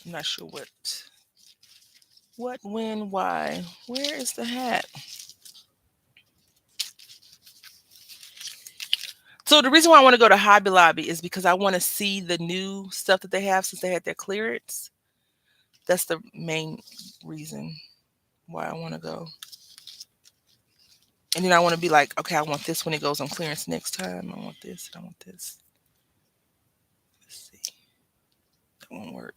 I'm not sure when, why. Where is the hat? So the reason why I want to go to Hobby Lobby is because I want to see the new stuff that they have since they had their clearance. That's the main reason why I want to go. And then I want to be like, okay, I want this when it goes on clearance next time. I want this. I want this. Let's see. That won't work.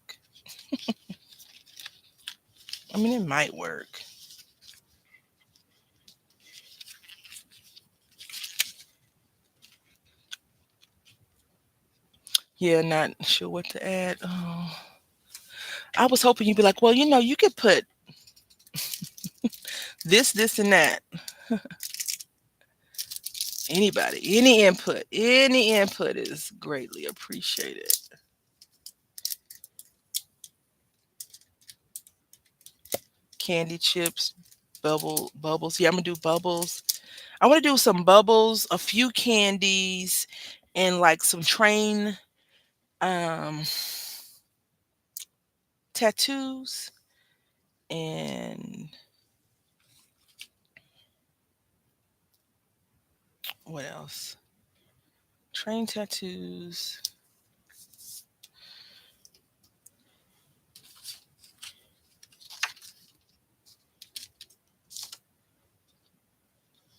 I mean, it might work. Yeah, not sure what to add. Oh, I was hoping you'd be like, well, you could put this, and that. Any input is greatly appreciated. Candy chips, bubbles. Yeah, I'm gonna do bubbles. I want to do some bubbles, a few candies, and like some train um tattoos and what else? Train tattoos.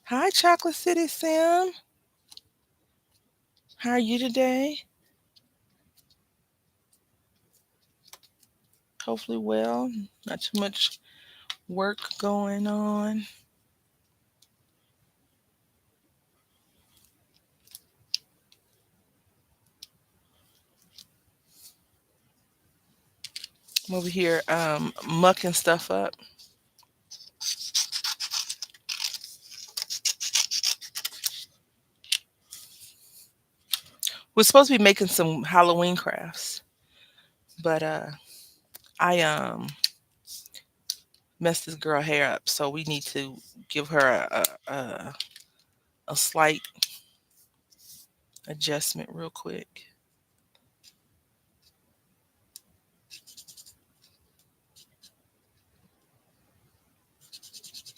Hi, Chocolate City Sam. How are you today? Hopefully well. Not too much work going on. I'm over here mucking stuff up. We're supposed to be making some Halloween crafts, but I messed this girl hair up, so we need to give her a slight adjustment real quick.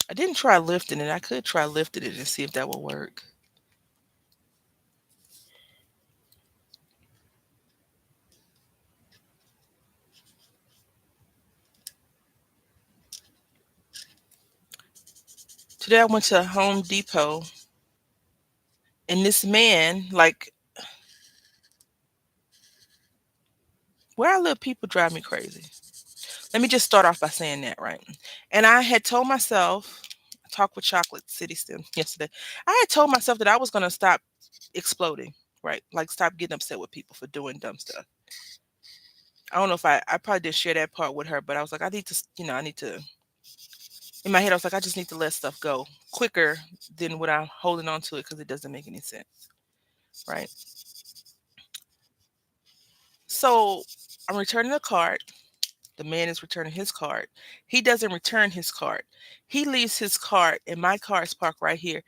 I didn't try lifting it. I could try lifting it and see if that will work. Today I went to Home Depot and this man, like where I live, people drive me crazy. Let me just start off by saying that, right? And I had told myself, I talked with Chocolate City Stem yesterday. I had told myself that I was going to stop exploding, right? Like stop getting upset with people for doing dumb stuff. I don't know if I probably did share that part with her, but I was like, I need to, I need to, in my head, I was like, I just need to let stuff go quicker than what I'm holding on to it because it doesn't make any sense, right? So I'm returning a cart. The man is returning his cart. He doesn't return his cart. He leaves his cart, and my car is parked right here.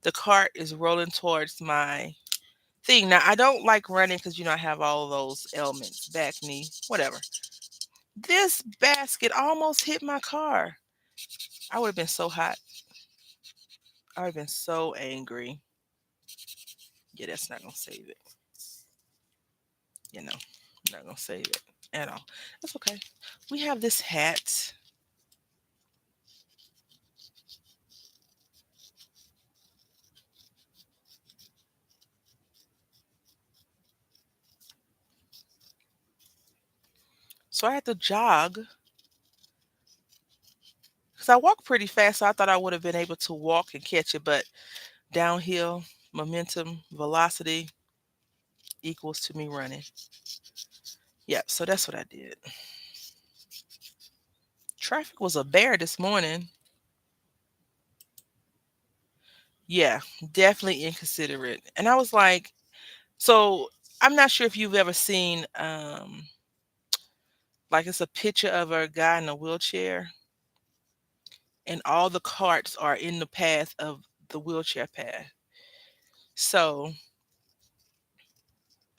The cart is rolling towards my thing. Now, I don't like running because, I have all those ailments, back, knee, whatever. This basket almost hit my car. I would have been so hot. I would have been so angry. Yeah, that's not going to save it. Not going to save it at all. That's okay. We have this hat. So I had to jog because I walk pretty fast. So I thought I would have been able to walk and catch it, but downhill, momentum, velocity equals to me running. Yeah, so that's what I did. Traffic was a bear this morning. Yeah, definitely inconsiderate. And I was like, so I'm not sure if you've ever seen like it's a picture of a guy in a wheelchair and all the carts are in the path of the wheelchair path. So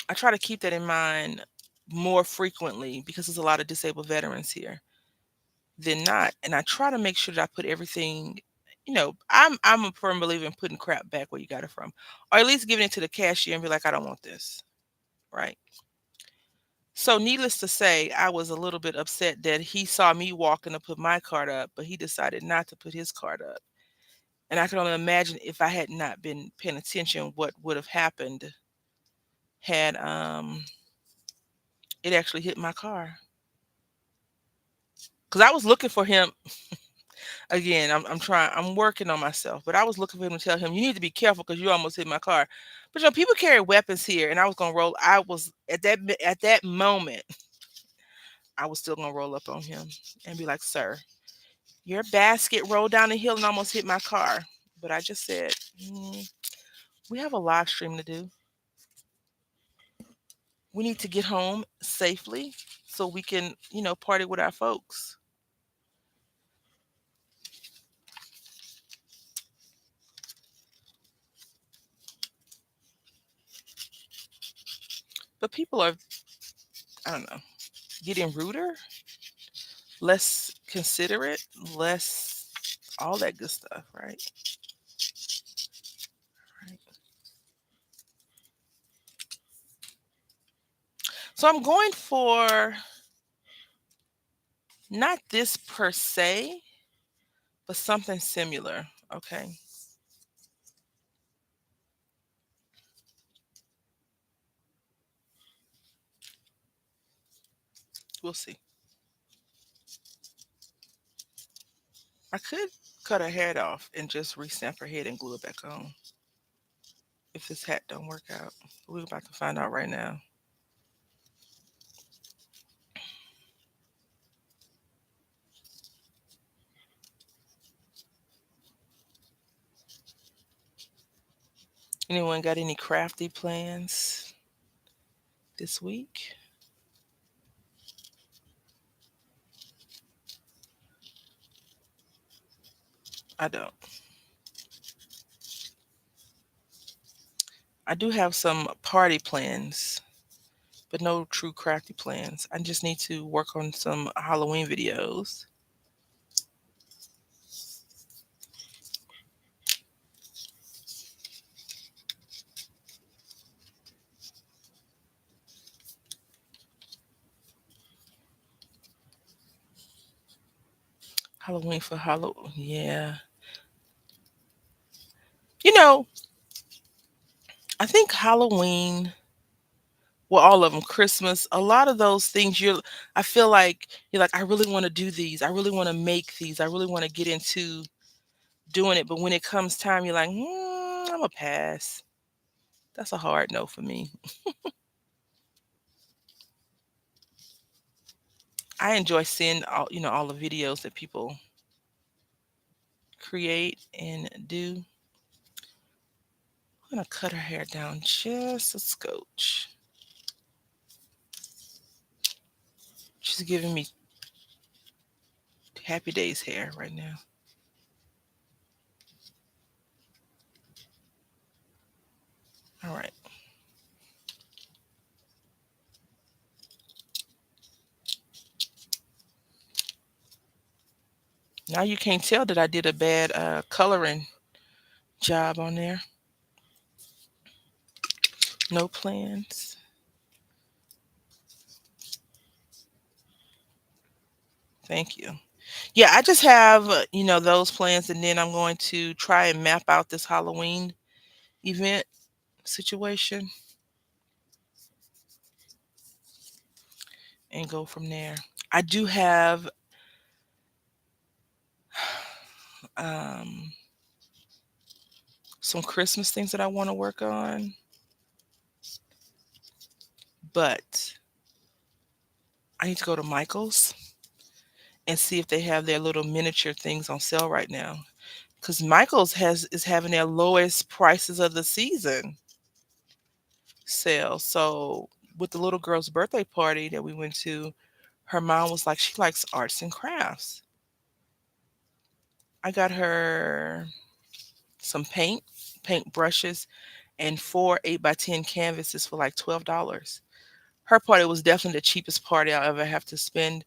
I try to keep that in mind more frequently because there's a lot of disabled veterans here than not. And I try to make sure that I put everything, I'm a firm believer in putting crap back where you got it from. Or at least giving it to the cashier and be like, I don't want this. Right. So needless to say, I was a little bit upset that he saw me walking to put my card up, but he decided not to put his card up. And I can only imagine if I had not been paying attention what would have happened had it actually hit my car. Cuz I was looking for him again. I'm working on myself, but I was looking for him to tell him you need to be careful cuz you almost hit my car. But people carry weapons here and I was going to roll I was at that moment I was still going to roll up on him and be like, "Sir, your basket rolled down the hill and almost hit my car." But I just said, we have a live stream to do. We need to get home safely so we can, party with our folks. But people are, I don't know, getting ruder, less considerate, less all that good stuff, right? Right. So I'm going for not this per se, but something similar. Okay. We'll see. I could cut her head off and just restamp her head and glue it back on if this hat don't work out. We're about to find out right now. Anyone got any crafty plans this week? I don't. I do have some party plans, but no true crafty plans. I just need to work on some Halloween videos. Halloween for Halloween. Yeah. You know, I think Halloween, well, all of them, Christmas, a lot of those things I feel like you're like, I really want to do these. I really want to make these. I really want to get into doing it. But when it comes time, you're like, I'm a pass. That's a hard no for me. I enjoy seeing all the videos that people create and do. I'm gonna cut her hair down just a scotch. She's giving me Happy Days hair right now. All right. Now you can't tell that I did a bad coloring job on there. No plans. Thank you. Yeah, I just have, those plans, and then I'm going to try and map out this Halloween event situation and go from there. I do have um, some Christmas things that I want to work on, but I need to go to Michael's and see if they have their little miniature things on sale right now. Because Michael's is having their lowest prices of the season sale. So with the little girl's birthday party that we went to, her mom was like, she likes arts and crafts. I got her some paint brushes, and four 8x10 canvases for like $12. Her party was definitely the cheapest party I'll ever have to spend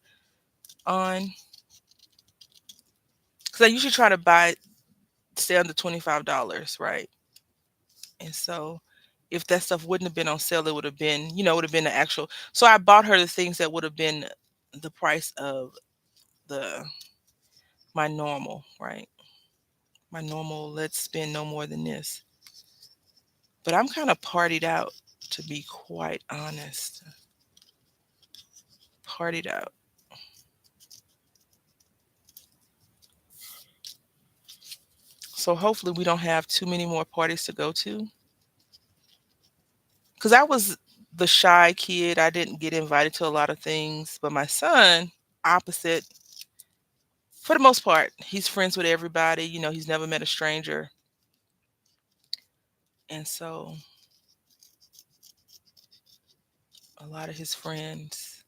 on. Because I usually try to stay under $25, right? And so if that stuff wouldn't have been on sale, it would have been, it would have been the actual. So I bought her the things that would have been the price of the my normal, right? My normal, let's spend no more than this. But I'm kind of partied out, to be quite honest. Partied out. So hopefully we don't have too many more parties to go to. Because I was the shy kid. I didn't get invited to a lot of things. But my son, opposite, for the most part, he's friends with everybody. He's never met a stranger. And so a lot of his friends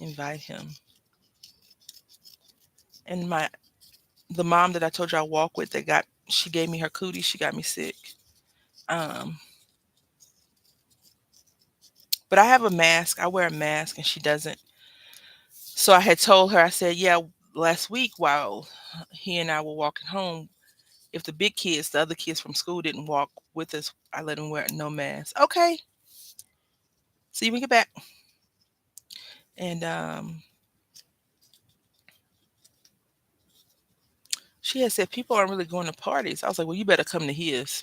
invite him. And the mom that I told you I walk with, she gave me her cootie. She got me sick. Um, but I have a mask. I wear a mask, and she doesn't. So I had told her, I said, yeah, last week while he and I were walking home, if the other kids from school didn't walk with us, I let them wear no mask. Okay. See you when you get back. And she had said people aren't really going to parties. I was like, well, you better come to his.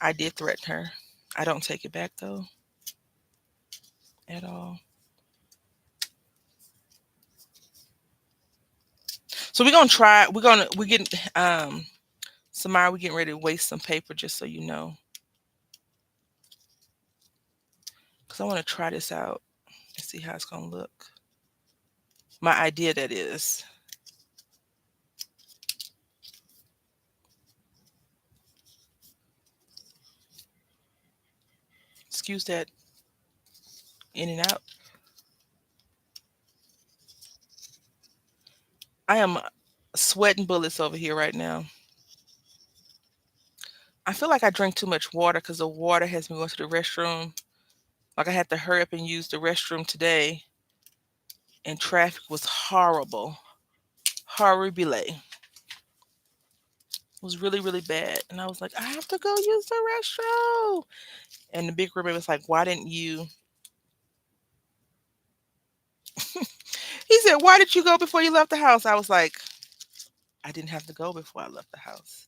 I did threaten her. I don't take it back though, at all. So we're gonna try. We're getting Samara. We're getting ready to waste some paper, just so you know, because I want to try this out and see how it's gonna look. My idea, that is. Excuse that in and out. I am sweating bullets over here right now. I feel like I drink too much water because the water has me going to the restroom. Like I had to hurry up and use the restroom today, and traffic was horrible. Horrible. It was really, really bad. And I was like, I have to go use the restroom. And the big roommate was like, why didn't you? He said, why did you go before you left the house? I was like, I didn't have to go before I left the house.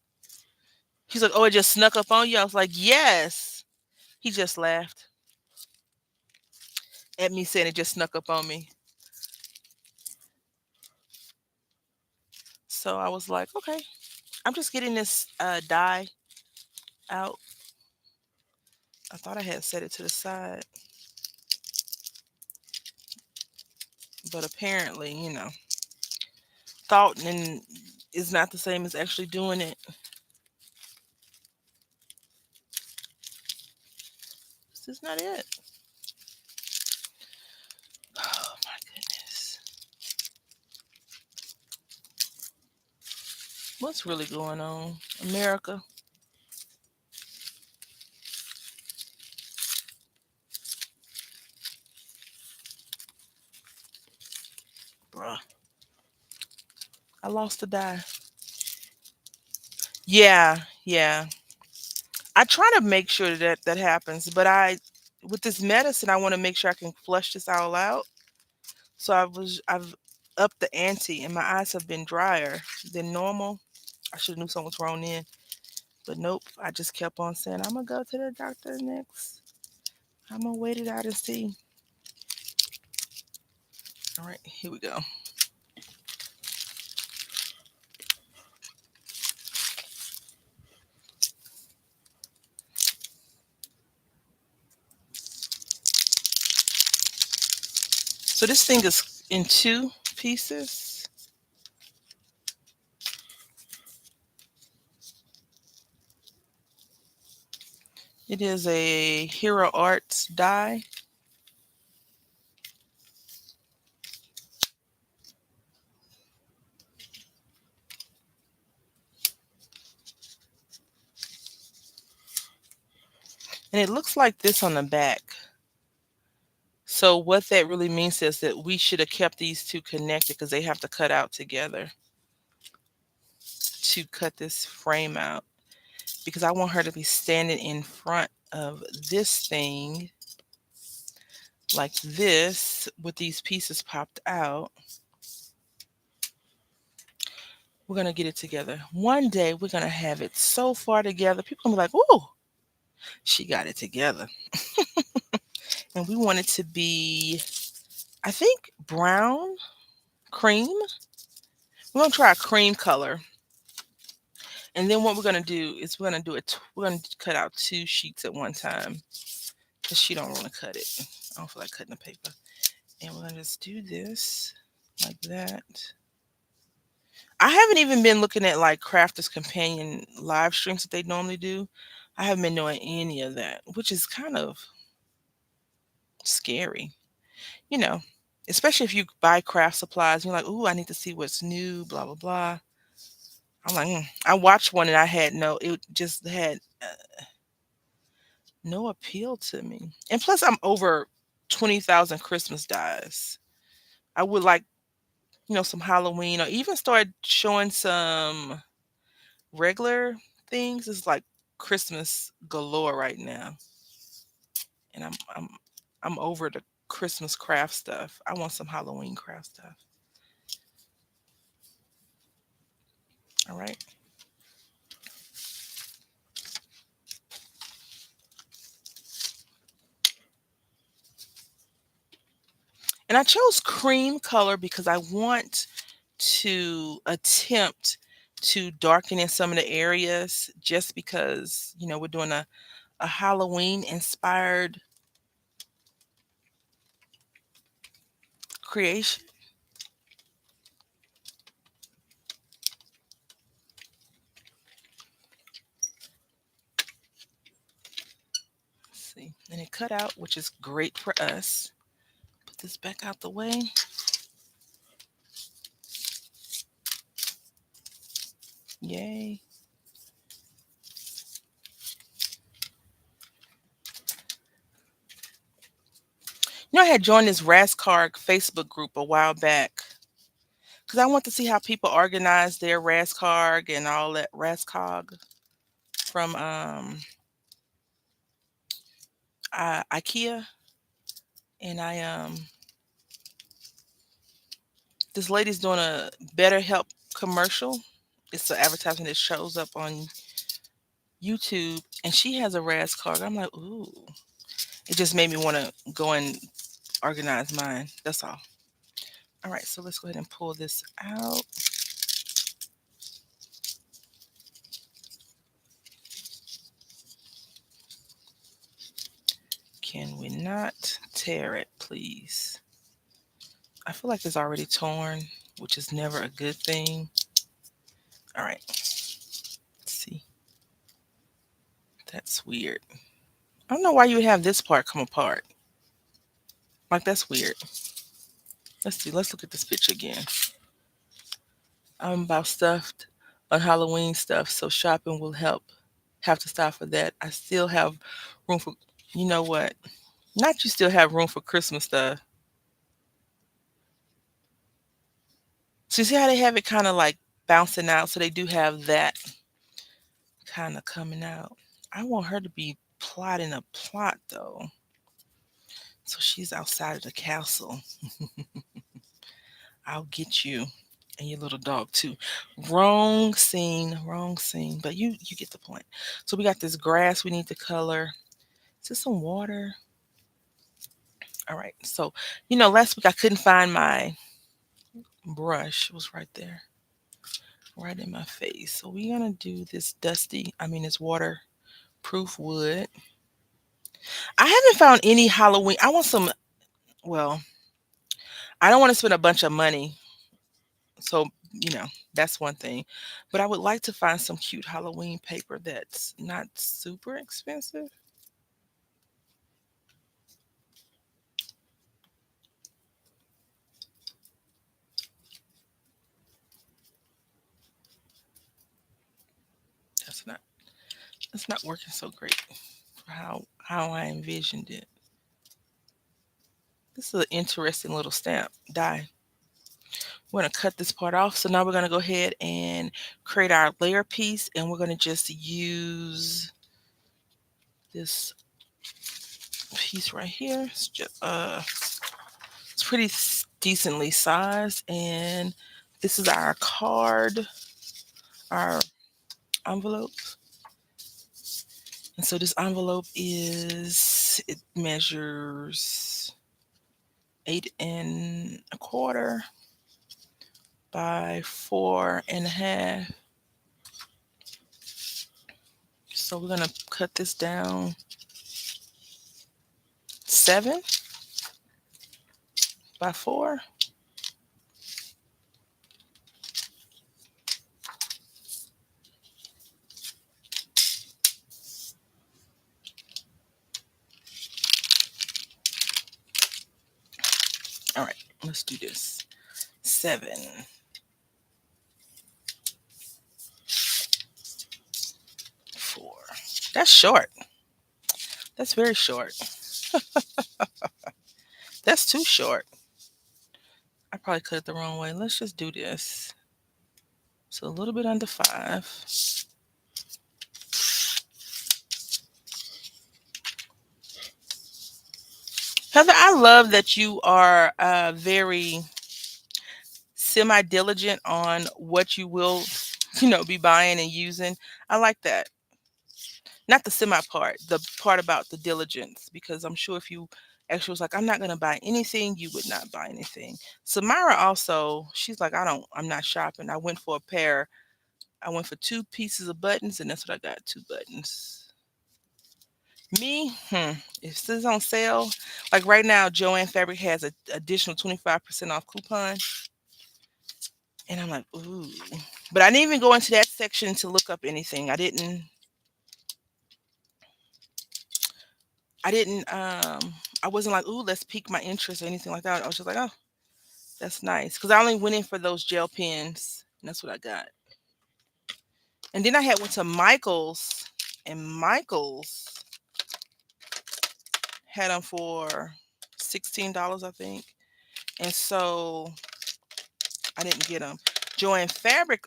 He's like, "Oh, it just snuck up on you." I was like, "Yes." He just laughed at me saying it just snuck up on me. So I was like, "Okay, I'm just getting this dye out." I thought I had set it to the side, but apparently, thought and is not the same as actually doing it. This is not it. Oh my goodness. What's really going on? America, bruh. I lost the dye. Yeah, yeah. I try to make sure that that happens, but with this medicine, I want to make sure I can flush this all out. So I've upped the ante, and my eyes have been drier than normal. I should have knew something was wrong then, but nope. I just kept on saying I'm gonna go to the doctor next. I'm gonna wait it out and see. All right, here we go. So this thing is in two pieces. It is a Hero Arts die, and it looks like this on the back. So what that really means is that we should have kept these two connected because they have to cut out together to cut this frame out. Because I want her to be standing in front of this thing like this with these pieces popped out. We're gonna get it together. One day we're gonna have it so far together. People gonna be like, "Ooh, she got it together." And we want it to be, I think, brown, cream. We're gonna try a cream color. And then what we're gonna do is we're gonna cut out two sheets at one time because she don't want to cut it. I don't feel like cutting the paper. And we're gonna just do this like that. I haven't even been looking at like Crafters Companion live streams that they normally do. I haven't been doing any of that, which is kind of scary, you know, especially if you buy craft supplies. You're like, "Ooh, I need to see what's new, blah, blah, blah." I'm like, I watched one and it just had no appeal to me. And plus, I'm over 20,000 Christmas dyes. I would like, some Halloween or even start showing some regular things. It's like Christmas galore right now. And I'm over the Christmas craft stuff. I want some Halloween craft stuff. All right. And I chose cream color because I want to attempt to darken in some of the areas just because, we're doing a Halloween inspired creation. Let's see. And it cut out, which is great for us. Put this back out the way. Yay. I had joined this Rascard Facebook group a while back because I want to see how people organize their Rascard and all that Rascog from IKEA. And this lady's doing a Better Help commercial. It's the advertisement that shows up on YouTube, and she has a Raz card. I'm like, ooh. It just made me want to go and organize mine. That's all. All right, so let's go ahead and pull this out. Can we not tear it, please? I feel like it's already torn, which is never a good thing. All right, let's see. That's weird. I don't know why you would have this part come apart. Like, that's weird. Let's see. Let's look at this picture again. I'm about stuffed on Halloween stuff, so shopping will help. Have to stop for that. I still have room for, you know what? Not you still have room for Christmas stuff. So you see how they have it kind of like bouncing out? So they do have that kind of coming out. I want her to be plotting a plot though. So she's outside of the castle. I'll get you and your little dog too. Wrong scene, wrong scene. But you get the point. So we got this grass we need to color. Is this some water? All right. So, last week I couldn't find my brush. It was right there, right in my face. So we're gonna do this this waterproof wood. I haven't found any Halloween. I want some. Well, I don't want to spend a bunch of money. So, that's one thing. But I would like to find some cute Halloween paper that's not super expensive. That's not that's not working so great for how I envisioned it. This is an interesting little stamp die. We're going to cut this part off. So now we're going to go ahead and create our layer piece, and we're going to just use this piece right here. It's pretty decently sized, and this is our card, our envelope. And so this envelope it measures 8 1/4 by 4 1/2. So we're gonna cut this down 7 by 4. All right, let's do this. 7 4. That's short. That's very short. That's too short. I probably cut it the wrong way. Let's just do this. So a little bit under 5. Heather, I love that you are very semi-diligent on what you will, be buying and using. I like that. Not the semi part, the part about the diligence, because I'm sure if you actually was like, I'm not going to buy anything, you would not buy anything. Samara also, she's like, I'm not shopping. I went for 2 pieces of buttons, and that's what I got, 2 buttons. Me, if this is on sale, like right now, Joann Fabric has an additional 25% off coupon. And I'm like, ooh. But I didn't even go into that section to look up anything. I wasn't like, ooh, let's pique my interest or anything like that. I was just like, oh, that's nice. Because I only went in for those gel pens, and that's what I got. And then I had went to Michael's, and Michael's had them for $16, I think. And so I didn't get them. Joann Fabric,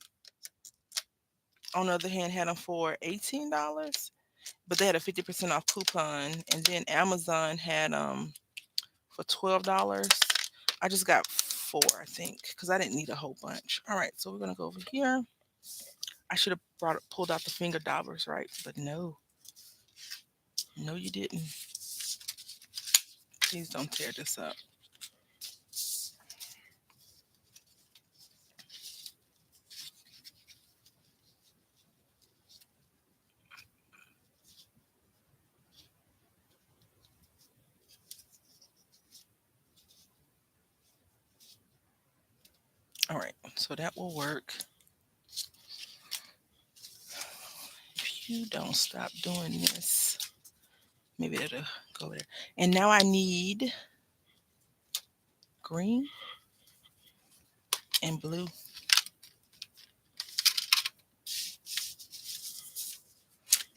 on the other hand, had them for $18, but they had a 50% off coupon. And then Amazon had them for $12. I just got 4, I think, because I didn't need a whole bunch. All right, so we're gonna go over here. I should have pulled out the finger daubers, right? But no, no, you didn't. Please don't tear this up. All right, so that will work. If you don't stop doing this, maybe it'll go there. And now I need green and blue.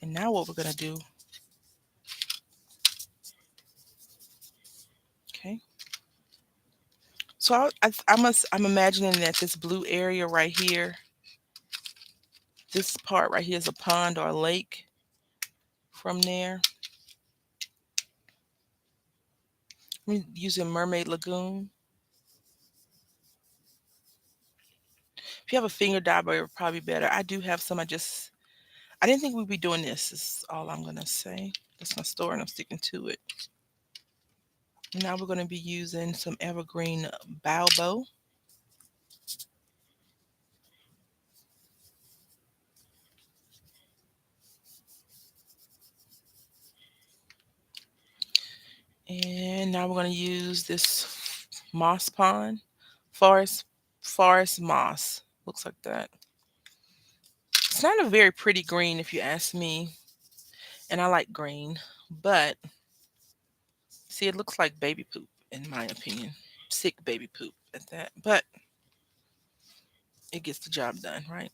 And now what we're gonna do, okay? So I'm imagining that this blue area right here, this part right here is a pond or a lake. From there, I'm using Mermaid Lagoon. If you have a finger dauber, it would probably be better. I do have some. I didn't think we'd be doing this. Is all I'm gonna say. That's my story, and I'm sticking to it. Now we're gonna be using some evergreen Baubo. And now we're going to use this moss pond, forest, forest moss. Looks like that. It's not a very pretty green if you ask me. And I like green, but see, it looks like baby poop in my opinion. Sick baby poop at that, but it gets the job done, right?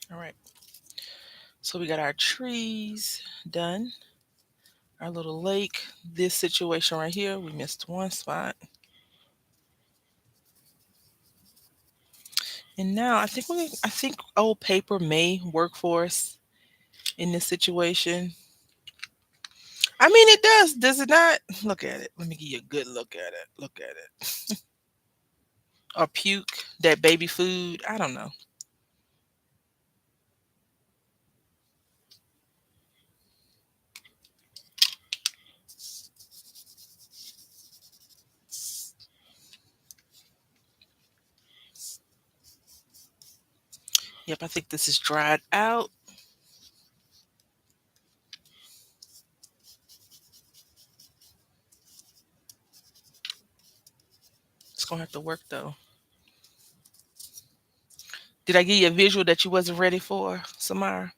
All right. So we got our trees done, our little lake. This situation right here, we missed one spot. And now I think old paper may work for us in this situation. I mean, it does. Does it not? Look at it. Let me give you a good look at it. Look at it. Or puke, that baby food. I don't know. Yep, I think this is dried out. It's gonna have to work though. Did I give you a visual that you wasn't ready for, Samara?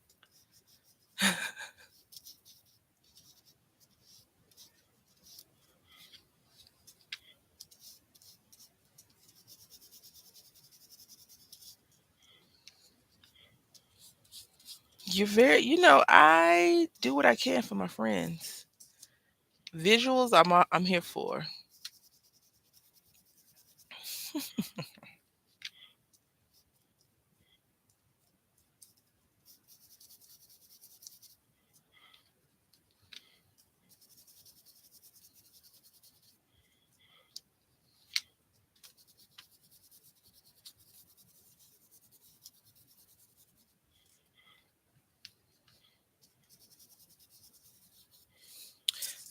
I do what I can for my friends. Visuals, I'm here for.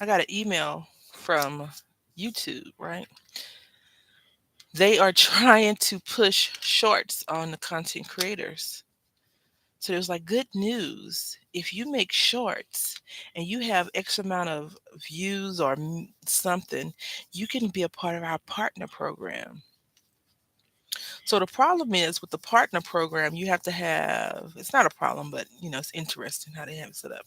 I got an email from YouTube, right? They are trying to push shorts on the content creators. So there's like good news. If you make shorts and you have X amount of views or something, you can be a part of our partner program. So the problem is with the partner program, you have to have, it's not a problem, but it's interesting how they have it set up.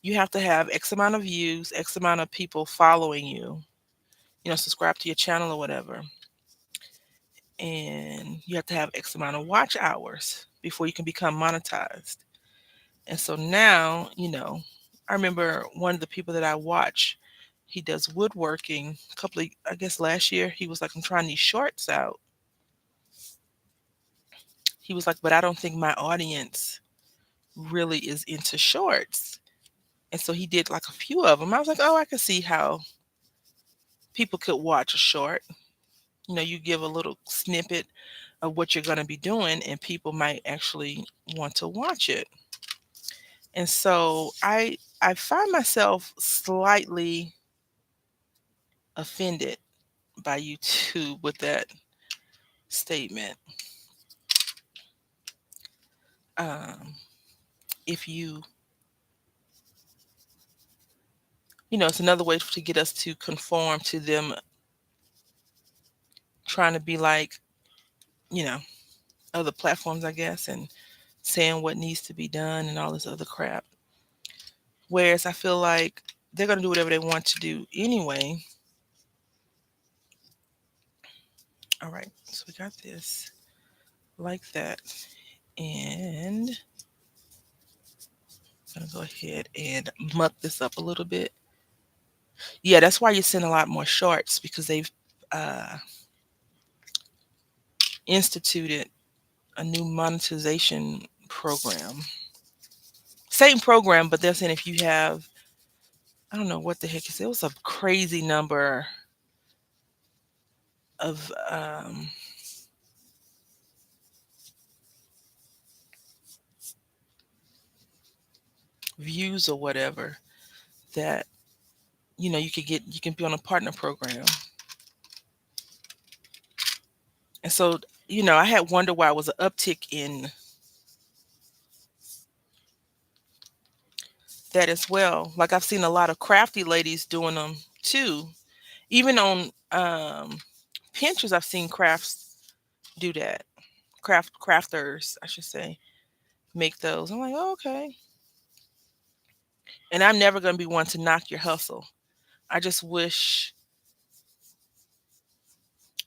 You have to have X amount of views, X amount of people following you, subscribe to your channel or whatever. And you have to have X amount of watch hours before you can become monetized. And so now, I remember one of the people that I watch, he does woodworking. A couple of, I guess last year, he was like, I'm trying these shorts out. He was like, but I don't think my audience really is into shorts. And so he did like a few of them. I was like, oh, I can see how people could watch a short. You give a little snippet of what you're going to be doing, and people might actually want to watch it. And so I find myself slightly offended by YouTube with that statement. Um, if it's another way to get us to conform to them trying to be like, you know, other platforms, I guess, and saying what needs to be done and all this other crap. Whereas I feel like they're going to do whatever they want to do anyway. All right, so we got this like that. And I'm going to go ahead and muck this up a little bit. Yeah, that's why you're seeing a lot more shorts, because they've uh, instituted a new monetization program. Same program, but they're saying if you have, I don't know what the heck it was a crazy number of views or whatever that you can be on a partner program. And so I had wondered why it was an uptick in that as well. Like I've seen a lot of crafty ladies doing them too. Even on Pinterest, I've seen crafts do that. Crafters, I should say, make those. I'm like, oh, okay. And I'm never going to be one to knock your hustle. I just wish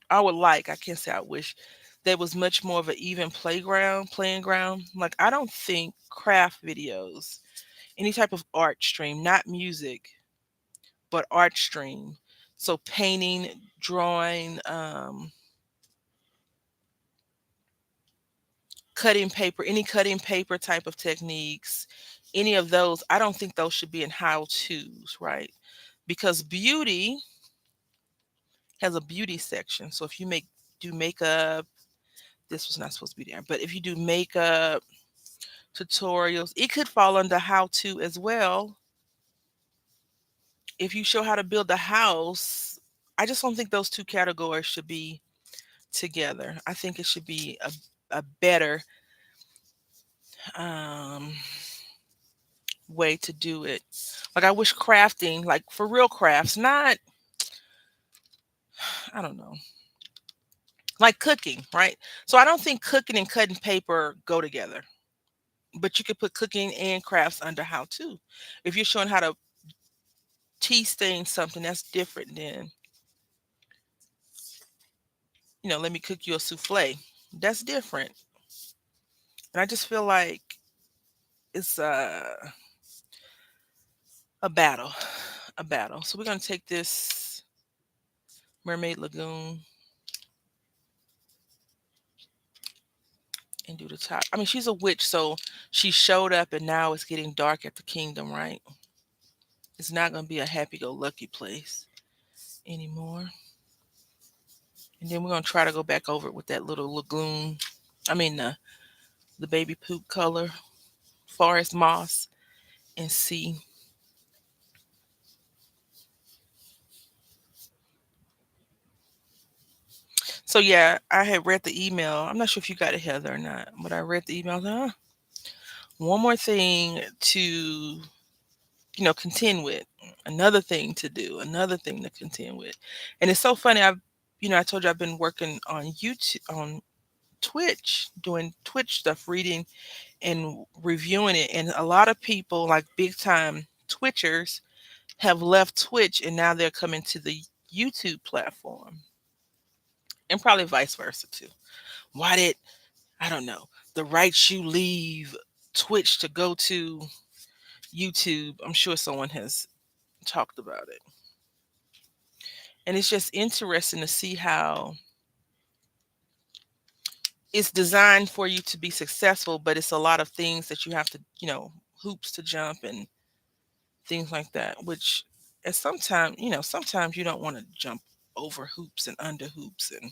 I can't say I wish, there was much more of an even playing ground. Like I don't think craft videos, any type of art stream, not music, but art stream. So painting, drawing, cutting paper, any cutting paper type of techniques, any of those, I don't think those should be in how to's, right? Because beauty has a beauty section. So if you do makeup, this was not supposed to be there, but if you do makeup tutorials, it could fall under how to as well. If you show how to build a house, I just don't think those two categories should be together. I think it should be a better um, way to do it. Like I wish crafting, like for real crafts, not, I don't know, like cooking, right? So I don't think cooking and cutting paper go together. But you could put cooking and crafts under how to. If you're showing how to tea stain something, that's different than, let me cook you a souffle. That's different. And I just feel like it's a battle, a battle. So we're gonna take this Mermaid Lagoon and do the top. I mean, she's a witch, so she showed up and now it's getting dark at the kingdom, right? It's not gonna be a happy-go-lucky place anymore. And then we're gonna try to go back over it with that little lagoon. I mean the baby poop color, forest moss, and see. So yeah, I had read the email. I'm not sure if you got it, Heather, or not, but I read the email. I was like, one more thing to, contend with, another thing to do, another thing to contend with. And it's so funny. I told you I've been working on YouTube, on Twitch, doing Twitch stuff, reading and reviewing it. And a lot of people, like big time Twitchers, have left Twitch and now they're coming to the YouTube platform, and probably vice versa too. Why did, I don't know, the right shoe leave Twitch to go to YouTube? I'm sure someone has talked about it. And it's just interesting to see how it's designed for you to be successful, but it's a lot of things that you have to, hoops to jump and things like that, which at sometimes, sometimes you don't want to jump over hoops and under hoops, and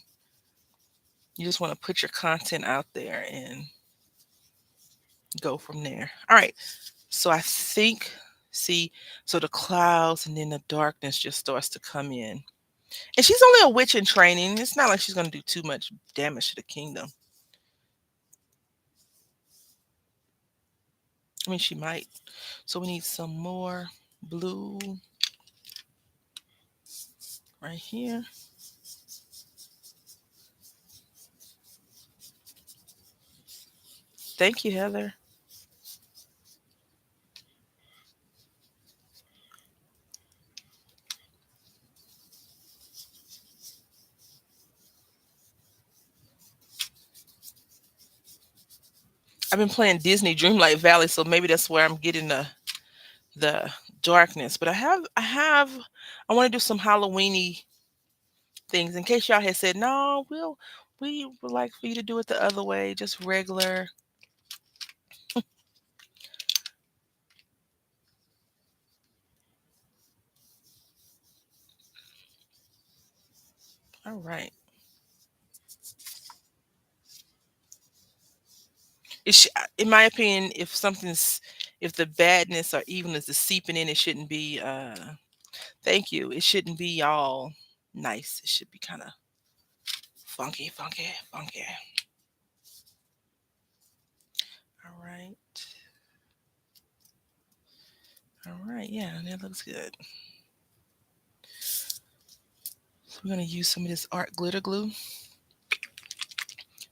you just want to put your content out there and go from there. All right. So I think, see, so the clouds and then the darkness just starts to come in. And she's only a witch in training. It's not like she's going to do too much damage to the kingdom. I mean, she might. So we need some more blue right here. Thank you, Heather. I've been playing Disney Dreamlight Valley, so maybe that's where I'm getting the darkness. But I want to do some Halloweeny things. In case y'all had said no, we would like for you to do it the other way, just regular. All right. In my opinion, if the badness or evenness is seeping in, it shouldn't be. Thank you. It shouldn't be all nice. It should be kind of funky, funky, funky. All right. All right. Yeah, that looks good. So we're gonna use some of this art glitter glue.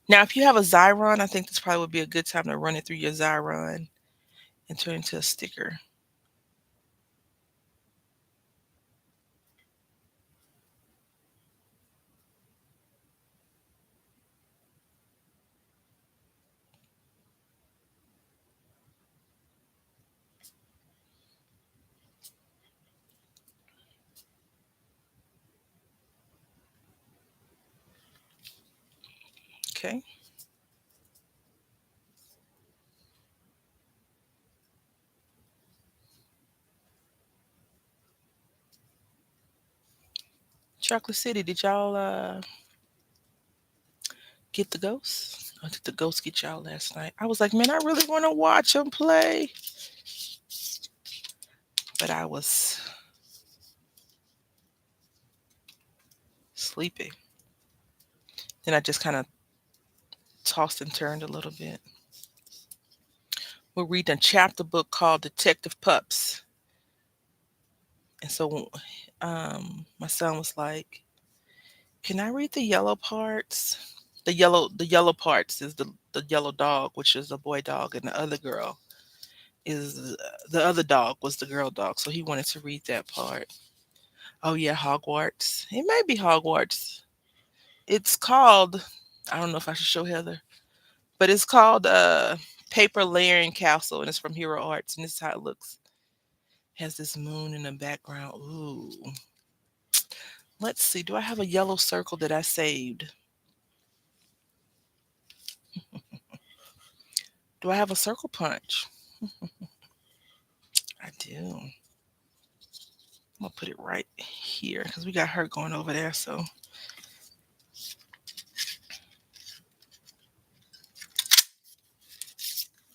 Now, if you have a Xyron, I think this probably would be a good time to run it through your Xyron and turn it into a sticker. Okay. Chocolate City, did y'all get the ghosts? Or did the ghosts get y'all last night? I was like, man, I really want to watch them play, but I was sleepy. Then I just kind of tossed and turned a little bit. We're reading a chapter book called Detective Pups. And so my son was like, "Can I read the yellow parts?" The yellow parts is the yellow dog, which is a boy dog, and the other girl is the other dog was the girl dog. So he wanted to read that part. Oh yeah, Hogwarts. It may be Hogwarts. It's called, I don't know if I should show Heather, but it's called Paper Layering Castle, and it's from Hero Arts, and this is how it looks. Has this moon in the background. Ooh. Let's see. Do I have a yellow circle that I saved? Do I have a circle punch? I do. I'm gonna put it right here because we got her going over there. So,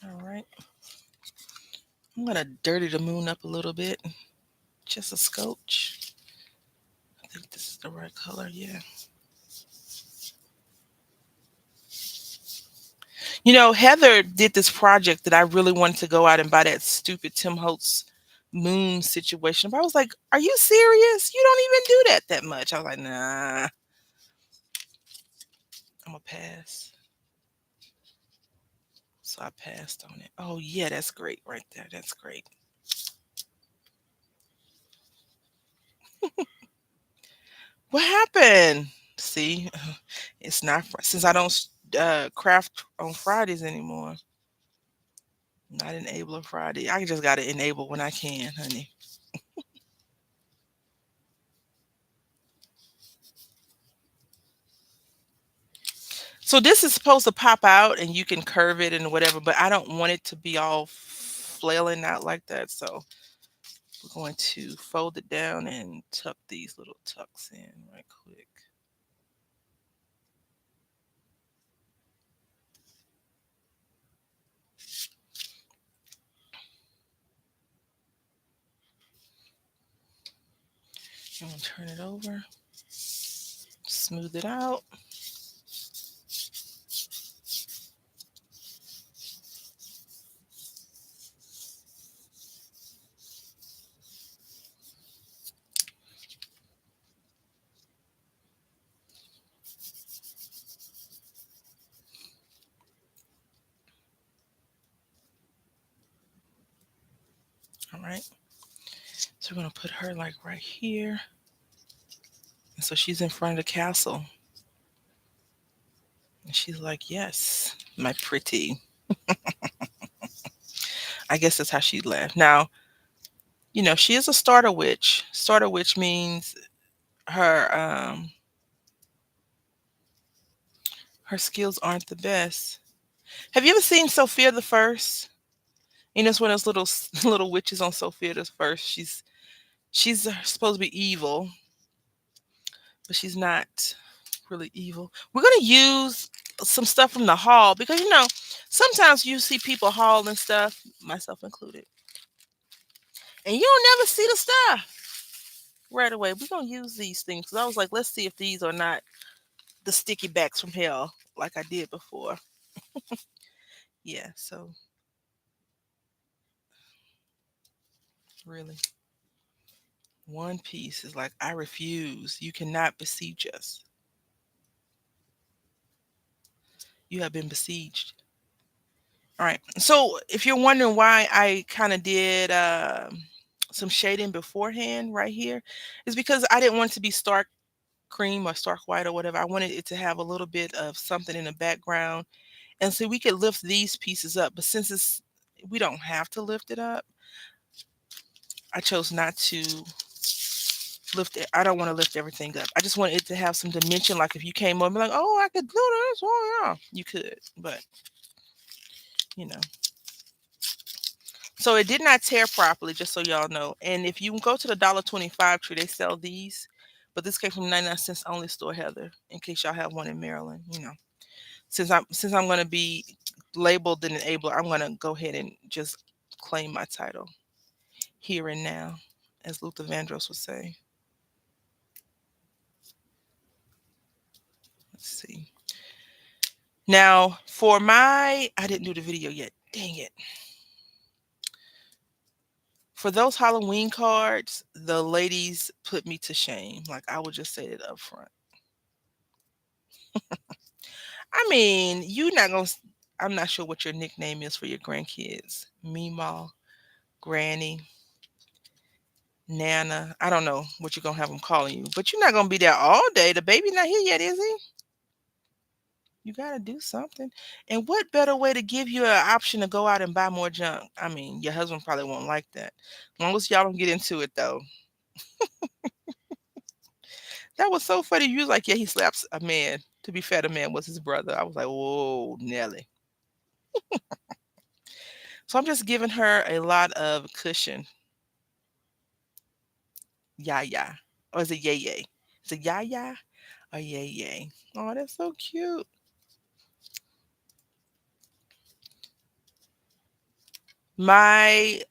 all right. I'm gonna dirty the moon up a little bit. Just a scotch. I think this is the right color. Yeah. Heather did this project that I really wanted to go out and buy that stupid Tim Holtz moon situation. But I was like, "Are you serious? You don't even do that much." I was like, "Nah, I'm gonna pass." So I passed on it. Oh yeah, that's great right there. That's great. What happened? See, it's not since I don't craft on Fridays anymore. Not enable Friday. I just gotta enable when I can, honey. So this is supposed to pop out and you can curve it and whatever, but I don't want it to be all flailing out like that. So we're going to fold it down and tuck these little tucks in right quick. I'm gonna turn it over, smooth it out. All right. So we're gonna put her like right here. And so she's in front of the castle. And she's like, yes, my pretty. I guess that's how she left. Now, she is a starter witch. Starter witch means her her skills aren't the best. Have you ever seen Sophia the First? It's one of those little little witches on Sophia the First. She's supposed to be evil, but she's not really evil. We're gonna use some stuff from the haul because sometimes you see people hauling stuff, myself included, and you don't never see the stuff right away. We're gonna use these things because I was like, let's see if these are not the sticky backs from hell like I did before. Yeah, so really, one piece is like, I refuse. You cannot besiege us. You have been besieged. All right. So if you're wondering why I kind of did some shading beforehand right here, is because I didn't want it to be stark cream or stark white or whatever. I wanted it to have a little bit of something in the background. And so we could lift these pieces up. But since we don't have to lift it up, I chose not to lift it. I don't want to lift everything up. I just want it to have some dimension. Like if you came up and be like, oh, I could do this. Oh, yeah, you could. But, you know. So it did not tear properly, just so y'all know. And if you go to the $1.25 tree, they sell these. But this came from 99 cents only store, Heather, in case y'all have one in Maryland. Since I'm gonna be labeled an enabler, I'm gonna go ahead and just claim my title here and now, as Luther Vandross would say. Let's see. Now for I didn't do the video yet. Dang it. For those Halloween cards, the ladies put me to shame. Like I would just say it up front. I mean, you not gonna. I'm not sure what your nickname is for your grandkids. Meemaw, Granny, Nana. I don't know what you're gonna have them calling you, but you're not gonna be there all day. The baby not here yet, is he? You gotta do something. And what better way to give you an option to go out and buy more junk? I mean, your husband probably won't like that. As long as y'all don't get into it though. That was so funny. You was like, yeah, he slaps a man. To be fair, the man was his brother. I was like, whoa, Nelly. So I'm just giving her a lot of cushion. Yaya. Or is it yay yay? Is it yaya or yay yay? Oh, that's so cute. My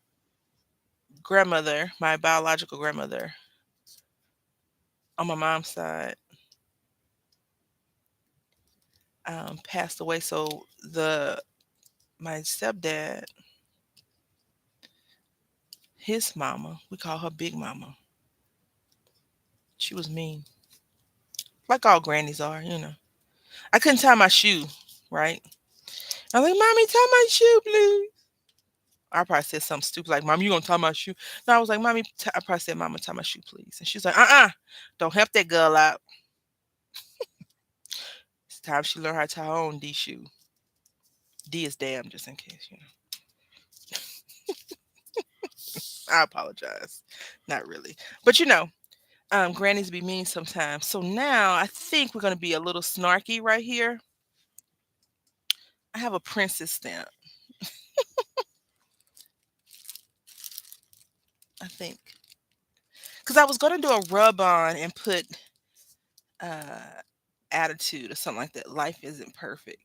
grandmother, my biological grandmother on my mom's side, passed away. So my stepdad, his mama, we call her Big Mama. She was mean, like all grannies are. I couldn't tie my shoe, right? I was like, "Mommy, tie my shoe, please." I probably said something stupid like, "Mom, you gonna tie my shoe?" No, I was like, "Mommy," I probably said, "Mama, tie my shoe, please." And she was like, don't help that girl out. It's time she learned how to tie her own D shoe. D is damn, just in case. I apologize. Not really. But grannies be mean sometimes. So now I think we're gonna be a little snarky right here. I have a princess stamp, I think. Because I was going to do a rub on and put uh, attitude or something like that. Life isn't perfect,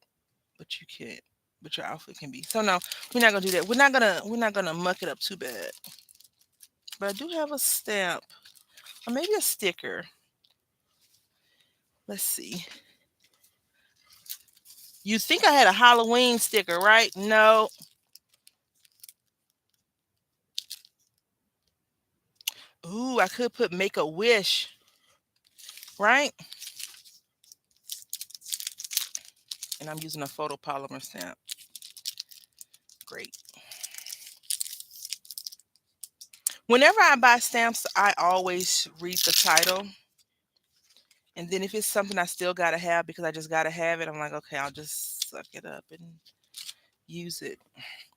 but you can, but your outfit can be. So no, we're not gonna do that. We're not gonna muck it up too bad. But I do have a stamp or maybe a sticker. Let's see. You think I had a Halloween sticker, right? No. Ooh, I could put make a wish, right? And I'm using a photopolymer stamp. Great. Whenever I buy stamps, I always read the title. And then if it's something I still gotta have because I just gotta have it, I'm like, okay, I'll just suck it up and use it,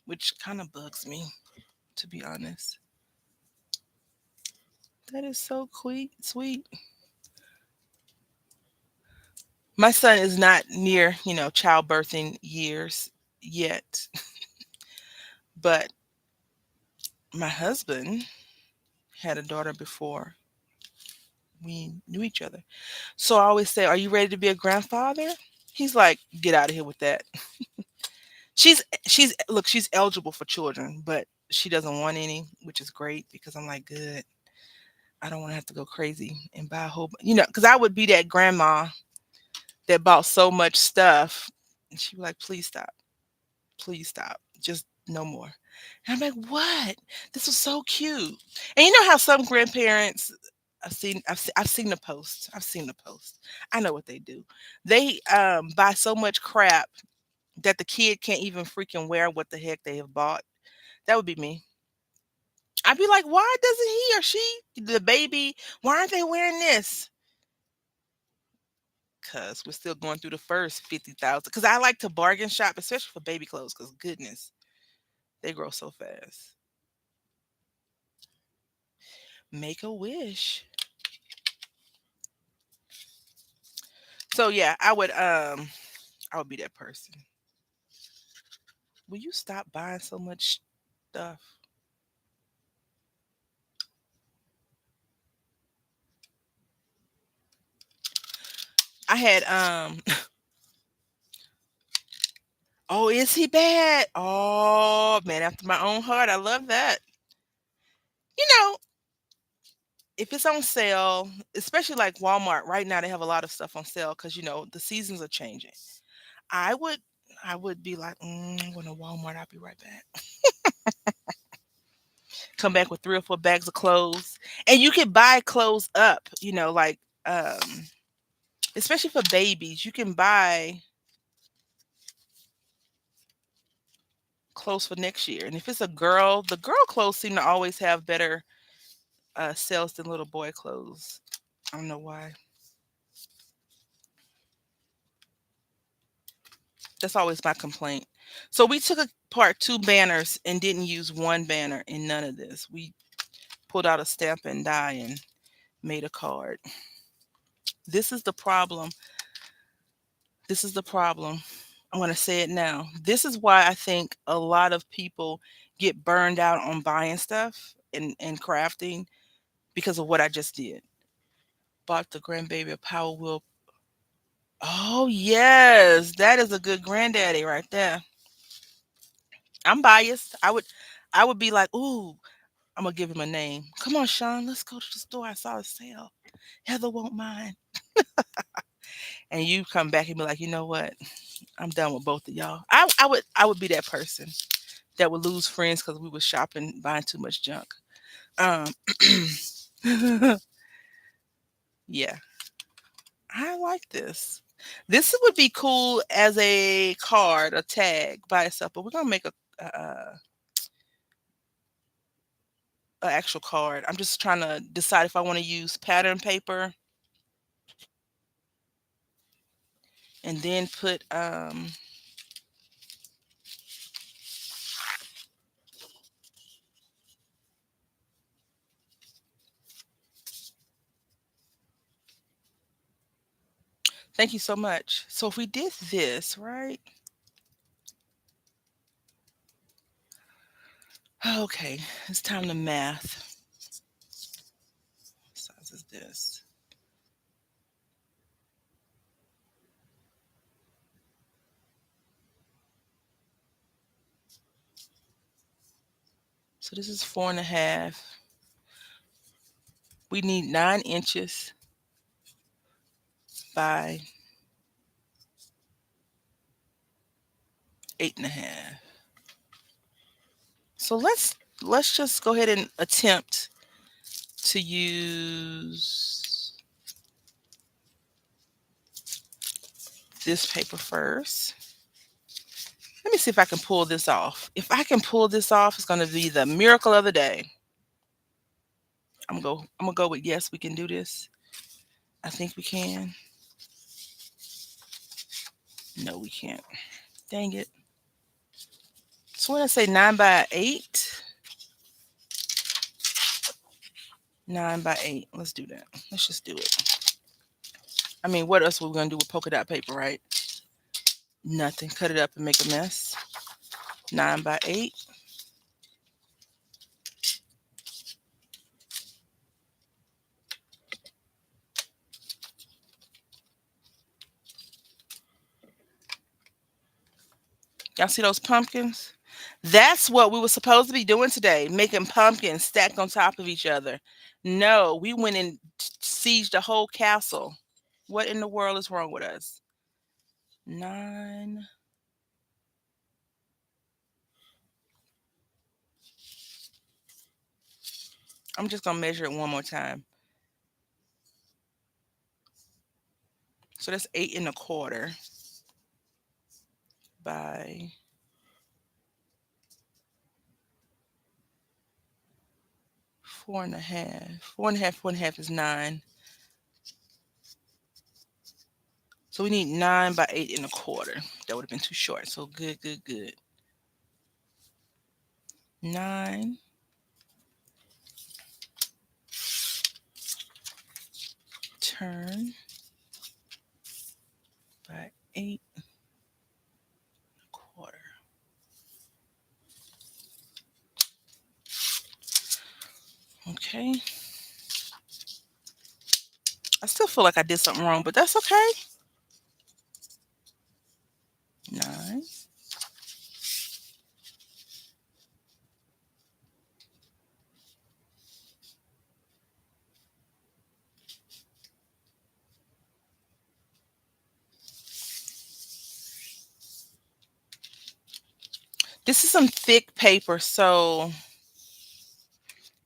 which kind of bugs me, to be honest. That is so sweet. My son is not near, childbirthing years yet, but my husband had a daughter before we knew each other. So I always say, "Are you ready to be a grandfather?" He's like, "Get out of here with that." She's eligible for children, but she doesn't want any, which is great because I'm like, good. I don't want to have to go crazy and buy a whole, because I would be that grandma that bought so much stuff, and she'd be like, please stop, just no more. And I'm like, what? This was so cute. And you know how some grandparents, I've seen the post. I've seen the post. I know what they do. They buy so much crap that the kid can't even freaking wear what the heck they have bought. That would be me. I'd be like, why doesn't he or she, the baby, why aren't they wearing this? Because we're still going through the first 50,000. Because I like to bargain shop, especially for baby clothes, because goodness, they grow so fast. Make a wish. So yeah, I would be that person. Will you stop buying so much stuff? I had oh, is he bad? Oh man, after my own heart. I love that. You know, if it's on sale, especially like Walmart right now, they have a lot of stuff on sale because the seasons are changing. I would I would be like, I'm going to Walmart. I'll be right back. Come back with 3 or 4 bags of clothes, and you can buy clothes up. Like especially for babies, you can buy clothes for next year. And if it's a girl, the girl clothes seem to always have better sales than little boy clothes. I don't know why. That's always my complaint. So we took apart 2 banners and didn't use one banner in none of this. We pulled out a stamp and die and made a card. This is the problem. This is the problem. I'm going to say it now. This is why I think a lot of people get burned out on buying stuff and crafting because of what I just did. Bought the grandbaby a Power Wheel. Oh, yes. That is a good granddaddy right there. I'm biased. I would be like, "Ooh, I'm gonna give him a name. Come on, Sean, let's go to the store. I saw a sale. Heather won't mind." And you come back and be like, "You know what? I'm done with both of y'all." I would be that person that would lose friends because we was shopping, buying too much junk. Um, yeah, I like this. This would be cool as a card, a tag by itself, but we're gonna make a actual card. I'm just trying to decide if I want to use pattern paper and then put thank you so much. So if we did this, right? Okay, it's time to math. What size is this? So this is 4.5. We need 9 inches by 8.5. So let's just go ahead and attempt to use this paper first. Let me see if I can pull this off. If I can pull this off, it's going to be the miracle of the day. I'm gonna go with yes, we can do this. I think we can. No, we can't. Dang it. So when I say 9 by 8, 9 by 8. Let's do that. Let's just do it. I mean, what else are we gonna do with polka dot paper, right? Nothing. Cut it up and make a mess. 9 by 8. Y'all see those pumpkins? That's what we were supposed to be doing today, making pumpkins stacked on top of each other. No, we went and sieged the whole castle. What in the world is wrong with us? 9. I'm just gonna measure it one more time. So that's 8 1/4 by 4.5. 4.5, 4.5 is 9. So we need 9 by 8 1/4. That would have been too short. So good, good, good. 9 turn by 8 1/4. Okay. I still feel like I did something wrong, but that's okay. 9. This is some thick paper, so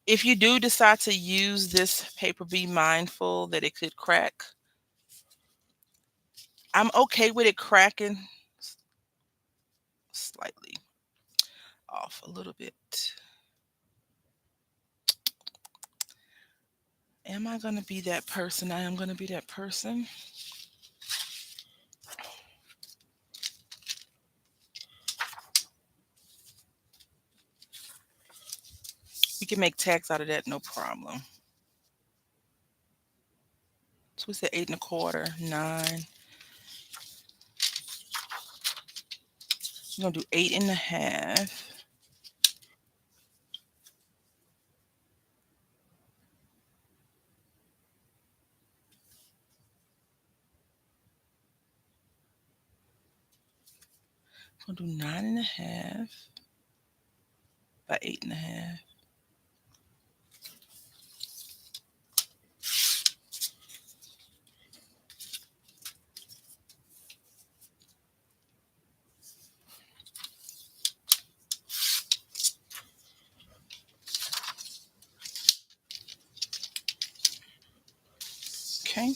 if you do decide to use this paper, be mindful that it could crack. I'm okay with it cracking slightly off a little bit. Am I going to be that person? I am going to be that person. We can make tags out of that, no problem. So we said 8 1/4, 9. We're going to do 8.5. We're going to do 9.5 by 8.5. Okay.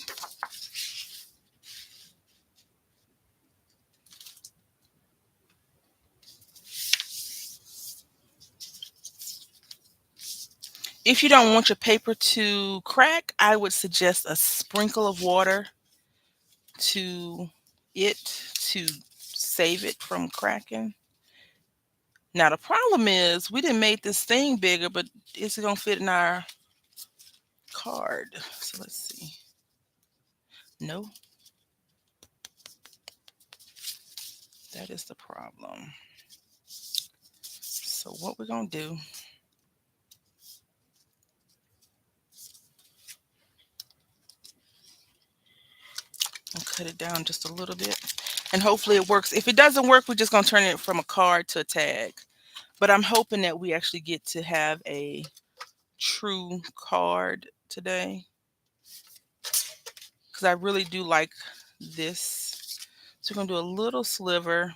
If you don't want your paper to crack, I would suggest a sprinkle of water to it to save it from cracking. Now the problem is we didn't make this thing bigger, but is it gonna fit in our card? So let's see. No, that is the problem. So what we're gonna do, I'll cut it down just a little bit, and hopefully it works. If it doesn't work, we're just gonna turn it from a card to a tag. But I'm hoping that we actually get to have a true card today because I really do like this. So we're gonna do a little sliver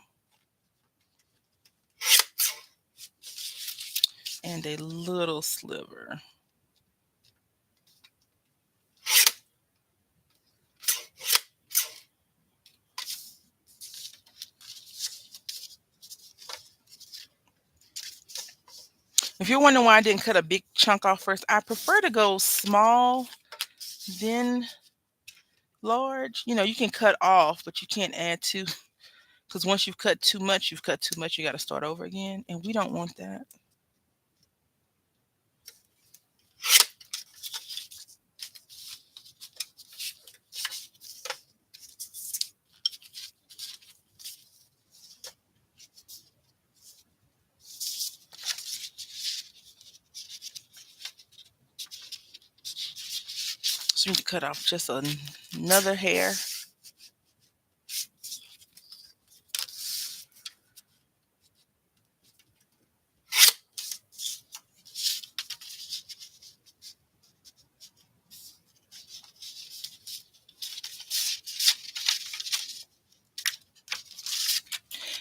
and a little sliver. If you're wondering why I didn't cut a big chunk off first, I prefer to go small, then large. You know, you can cut off, but you can't add to, because once you've cut too much, you've cut too much. You got to start over again, and we don't want that. So you need to cut off just another hair.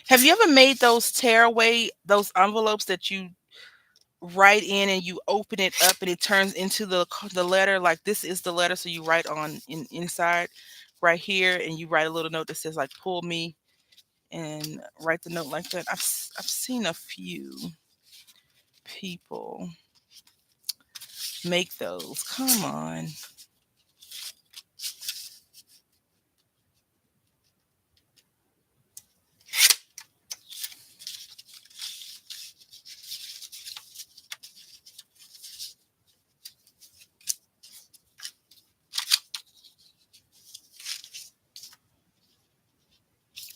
Have you ever made those tearaway, those envelopes that you write in and you open it up and it turns into the letter? Like this is the letter, so you write on inside right here, and you write a little note that says like "pull me," and write the note like that. I've seen a few people make those. Come on,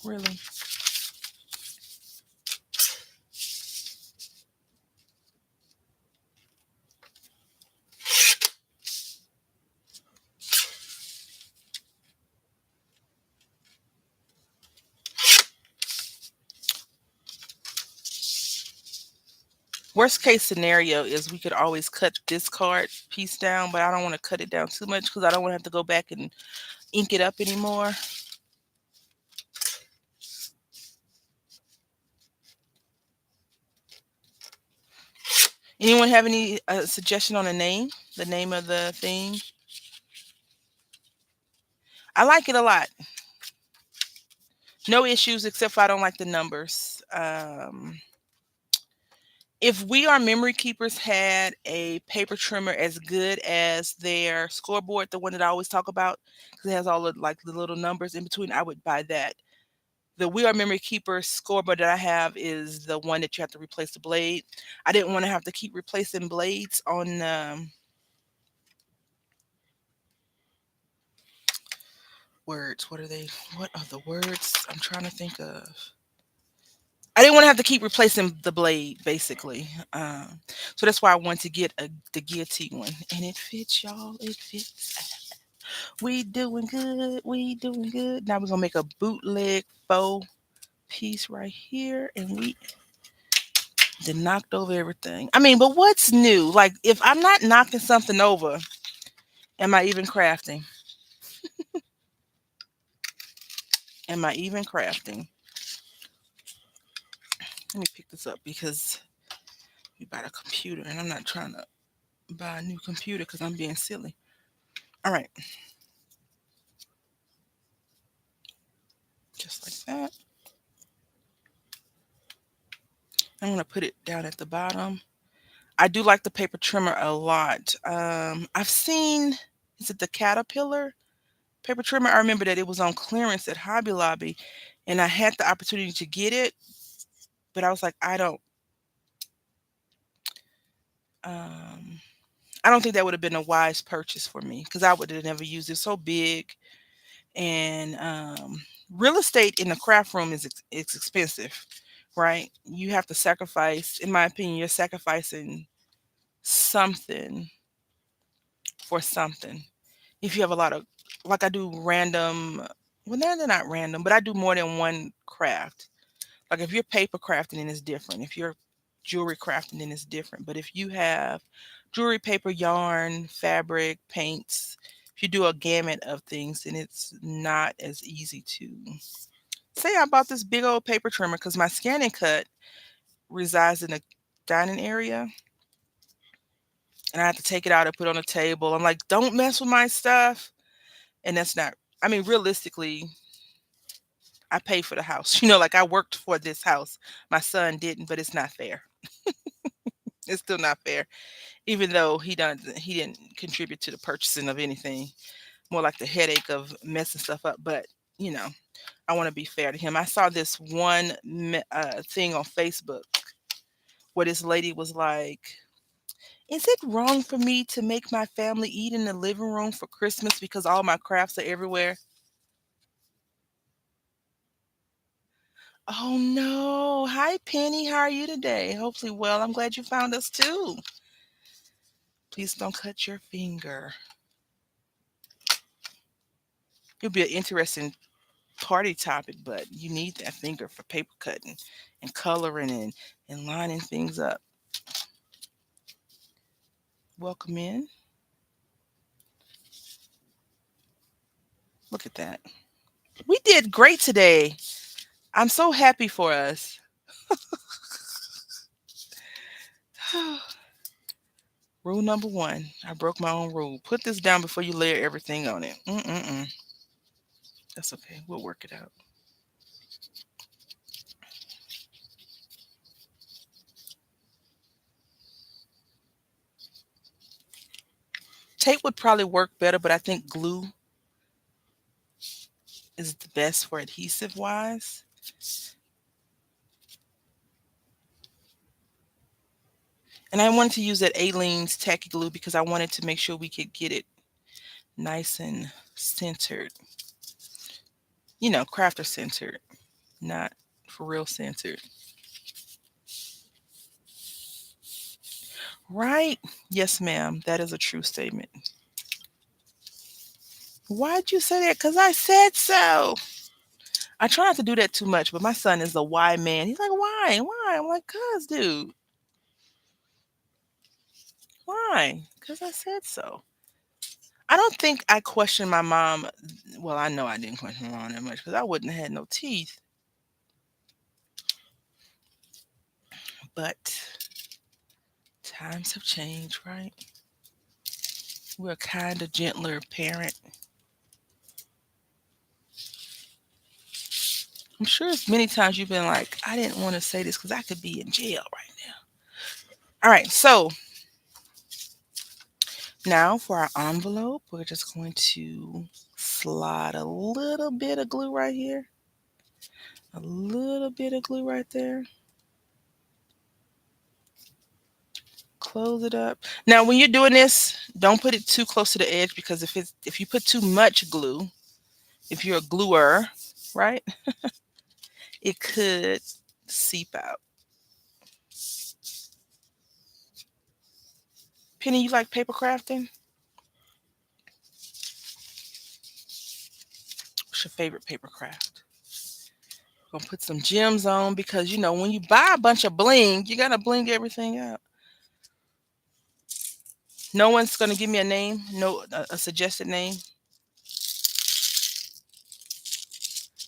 really. Worst case scenario is we could always cut this card piece down, but I don't want to cut it down too much because I don't want to have to go back and ink it up anymore. Anyone have any suggestion on the name of the thing? I like it a lot. No issues except for I don't like the numbers. If We Are Memory Keepers had a paper trimmer as good as their scoreboard, the one that I always talk about, because it has all the like the little numbers in between, I would buy that. The We Are Memory Keeper scoreboard that I have is the one that you have to replace the blade. I didn't want to have to keep replacing blades on words. What are they? What are the words I'm trying to think of? I didn't want to have to keep replacing the blade, basically. So that's why I wanted to get the guillotine one, and it fits, y'all. It fits. We doing good. We doing good. Now we're gonna make a bootleg faux piece right here, and we then knocked over everything. I mean, but what's new? Like, if I'm not knocking something over, am I even crafting? Am I even crafting? Let me pick this up because we bought a computer, and I'm not trying to buy a new computer because I'm being silly. All right, just like that. I'm gonna put it down at the bottom. I do like the paper trimmer a lot. I've seen, is it the Caterpillar paper trimmer? I remember that it was on clearance at Hobby Lobby, and I had the opportunity to get it, but I was like, um, I don't think that would have been a wise purchase for me because I would have never used it. So big, and real estate in the craft room is it's expensive. right? You have to sacrifice, in my opinion, you're sacrificing something for something. If you have a lot of, like I do random, well, they're not random, but I do more than one craft. Like if you're paper crafting, then it's different. If you're jewelry crafting, then it's different. But if you have jewelry, paper, yarn, fabric, paints, if you do a gamut of things, then it's not as easy to say. I bought this big old paper trimmer because my scanning cut resides in the dining area, and I have to take it out and put it on the table. I'm like, don't mess with my stuff. And that's not, I mean, realistically, I pay for the house. Like I worked for this house. My son didn't, but it's not fair. It's still not fair. Even though he didn't contribute to the purchasing of anything. More like the headache of messing stuff up. But, you know, I want to be fair to him. I saw this one thing on Facebook where this lady was like, is it wrong for me to make my family eat in the living room for Christmas because all my crafts are everywhere? Oh no. Hi Penny, how are you today? Hopefully well. I'm glad you found us too. Please don't cut your finger. It'll be an interesting party topic, but you need that finger for paper cutting and coloring and lining things up. Welcome in. Look at that. We did great today. I'm so happy for us. Rule number one. I broke my own rule. Put this down before you layer everything on it. Mm-mm-mm. That's okay. We'll work it out. Tape would probably work better, but I think glue is the best for adhesive wise. And I wanted to use that Aleene's tacky glue because I wanted to make sure we could get it nice and centered. Crafter centered, not for real centered. Right? Yes, ma'am. That is a true statement. Why'd you say that? Because I said so. I try not to do that too much, but my son is a why man. He's like, why? Why? I'm like, cuz, dude, why? Because I said so. I don't think I questioned my mom. Well, I know I didn't question my mom that much because I wouldn't have had no teeth. But times have changed, right? We're a kinder, gentler parent. I'm sure it's many times you've been like, I didn't want to say this because I could be in jail right now. All right, so now for our envelope, we're just going to slide a little bit of glue right here. A little bit of glue right there. Close it up. Now, when you're doing this, don't put it too close to the edge because if you put too much glue, if you're a gluer, right, it could seep out. Penny, you like paper crafting? What's your favorite paper craft? Gonna put some gems on because when you buy a bunch of bling, you gotta bling everything out. No one's gonna give me a name, no a suggested name,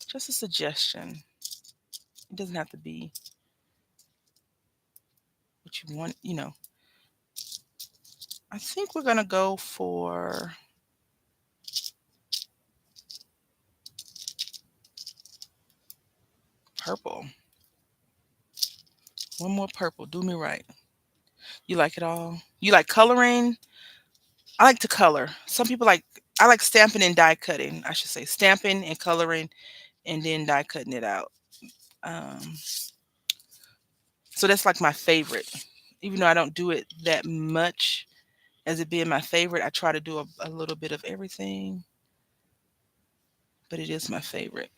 just a suggestion. It doesn't have to be what you want. I think we're gonna go for purple. One more purple. Do me right. You like it all? You like coloring? I like to color. Some people I like stamping and die cutting. I should say stamping and coloring and then die cutting it out. Um, so that's like my favorite. Even though I don't do it that much as it being my favorite, I try to do a little bit of everything, but it is my favorite.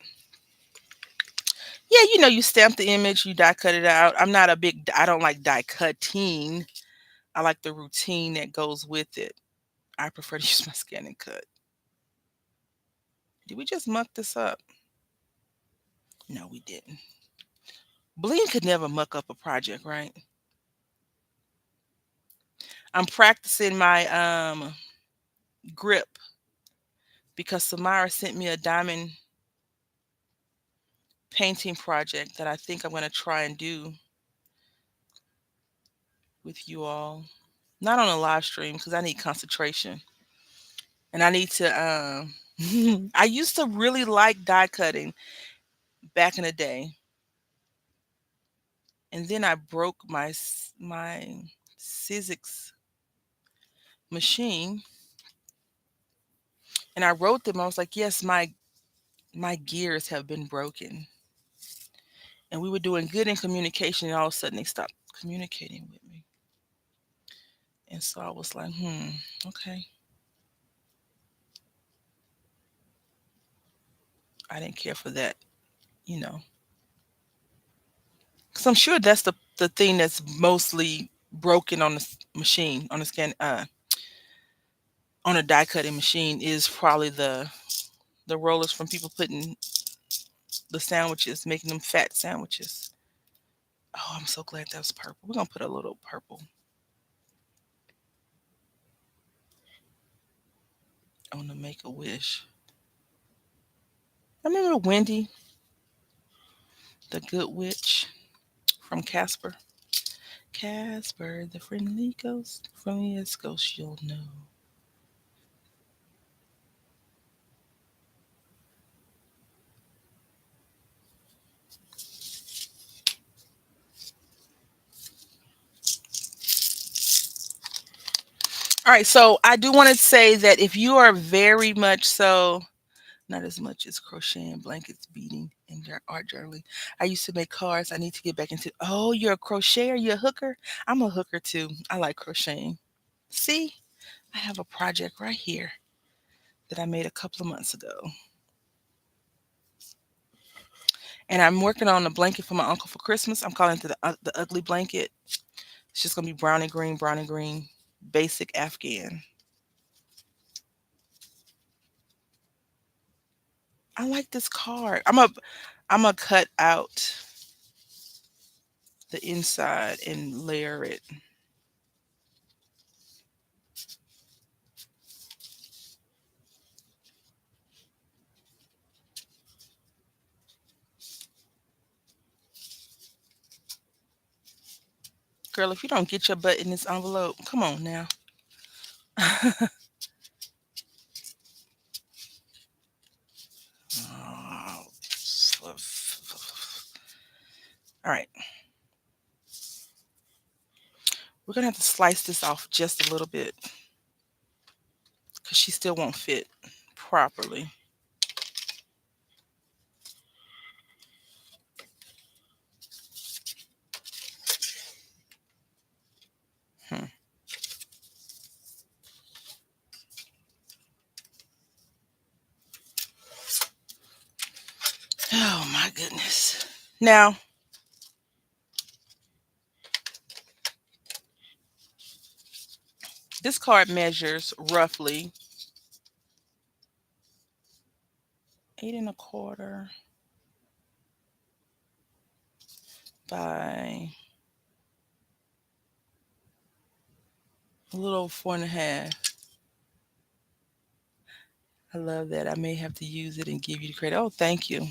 Yeah, you stamp the image, you die cut it out. I don't like die cutting. I like the routine that goes with it. I prefer to use my scan and cut. Did we just muck this up? No, we didn't. Bleen could never muck up a project, right? I'm practicing my grip because Samara sent me a diamond painting project that I think I'm going to try and do with you all. Not on a live stream because I need concentration. And I need to I used to really like die cutting back in the day. And then I broke my Sizzix machine and I wrote them. I was like, "Yes, my gears have been broken." And we were doing good in communication and all of a sudden they stopped communicating with me. And so I was like, okay. I didn't care for that, you know. Cuz I'm sure that's the thing that's mostly broken on the machine, on the scan on a die cutting machine is probably the rollers from people putting the sandwiches, making them fat sandwiches. Oh, I'm so glad that was purple. We're gonna put a little purple on the Make a Wish. I remember Wendy, the good witch from Casper. Casper, the friendly ghost. Friendliest ghost you'll know. All right, so I do want to say that if you are very much so, not as much as crocheting, blankets, beading, and art journaling. I used to make cards. I need to get back into. Oh, you're a crocheter. You're a hooker. I'm a hooker too. I like crocheting. See, I have a project right here that I made a couple of months ago, and I'm working on a blanket for my uncle for Christmas. I'm calling it the ugly blanket. It's just gonna be brown and green, basic Afghan. I like this card. I'm a cut out the inside and layer it. Girl, if you don't get your butt in this envelope, come on now. Oh, all right, we're gonna have to slice this off just a little bit because she still won't fit properly. Hmm. Oh my goodness. Now, this card measures roughly 8 1/4 by a little over 4 1/2. I love that. I may have to use it and give you the credit. Oh, thank you.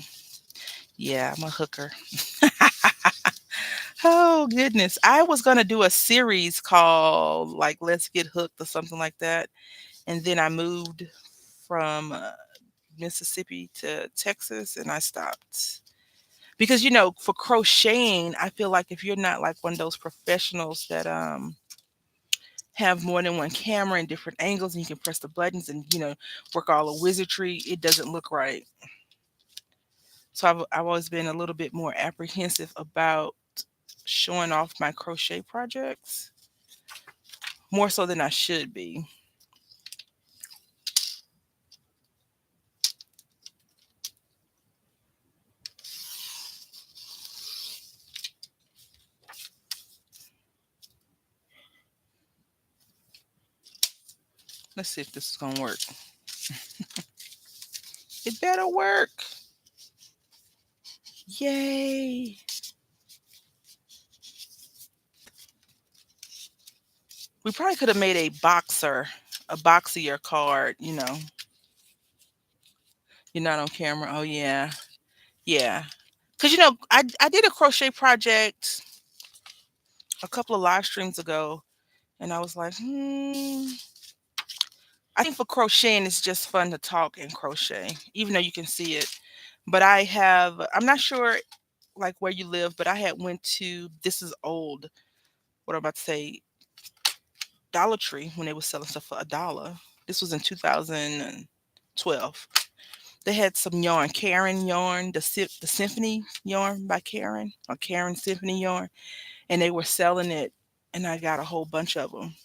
Yeah, I'm a hooker. Oh goodness. I was gonna do a series called like Let's Get Hooked or something like that. And then I moved from Mississippi to Texas and I stopped. Because for crocheting, I feel like if you're not like one of those professionals that have more than one camera and different angles and you can press the buttons and work all the wizardry, it doesn't look right. So I've always been a little bit more apprehensive about showing off my crochet projects more so than I should be. Let's see if this is gonna work. It better work. Yay. We probably could have made a boxier card, you know. You're not on camera. Oh yeah. Yeah. Cause I did a crochet project a couple of live streams ago and I was like, I think for crocheting it's just fun to talk and crochet, even though you can see it. But I'm not sure like where you live, but I had went to this is old, what I'm about to say, Dollar Tree when they were selling stuff for $1. This was in 2012. They had some yarn, Karen yarn, the Symphony yarn by Karen, or Karen Symphony yarn, and they were selling it, and I got a whole bunch of them.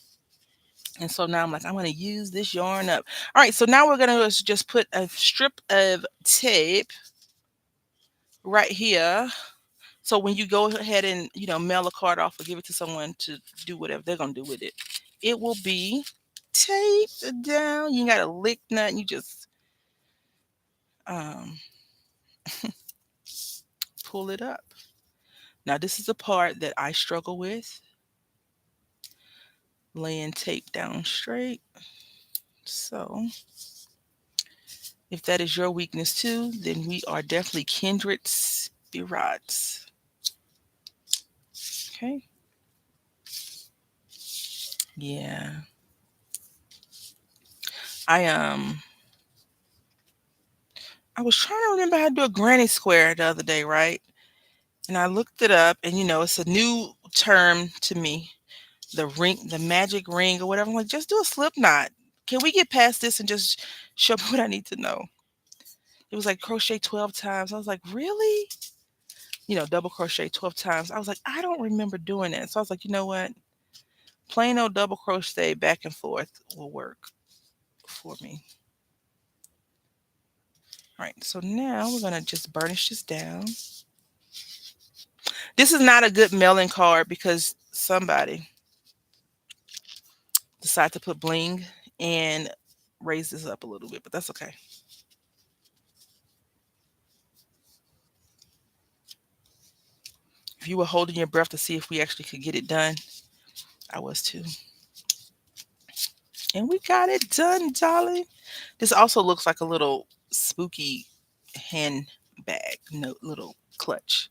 And so now I'm like, I'm gonna use this yarn up. All right, so now we're gonna just put a strip of tape right here. So when you go ahead and mail a card off or give it to someone to do whatever they're gonna do with it, it will be taped down. You ain't gotta lick nothing. You just um, pull it up. Now this is the part that I struggle with, laying tape down straight. So if that is your weakness too, then we are definitely kindred spirits. Okay. Yeah. I I was trying to remember how to do a granny square the other day, right? And I looked it up and it's a new term to me. The magic ring or whatever. I'm like, just do a slip knot. Can we get past this and just show me what I need to know? It was like crochet 12 times. I was like, really? Double crochet 12 times. I was like, I don't remember doing that. So I was like, you know what? Plain old double crochet back and forth will work for me. All right, so now we're gonna just burnish this down. This is not a good mailing card because somebody decided to put bling and raise this up a little bit, but that's okay. If you were holding your breath to see if we actually could get it done, I was too. And we got it done, darling. This also looks like a little spooky handbag, no little clutch,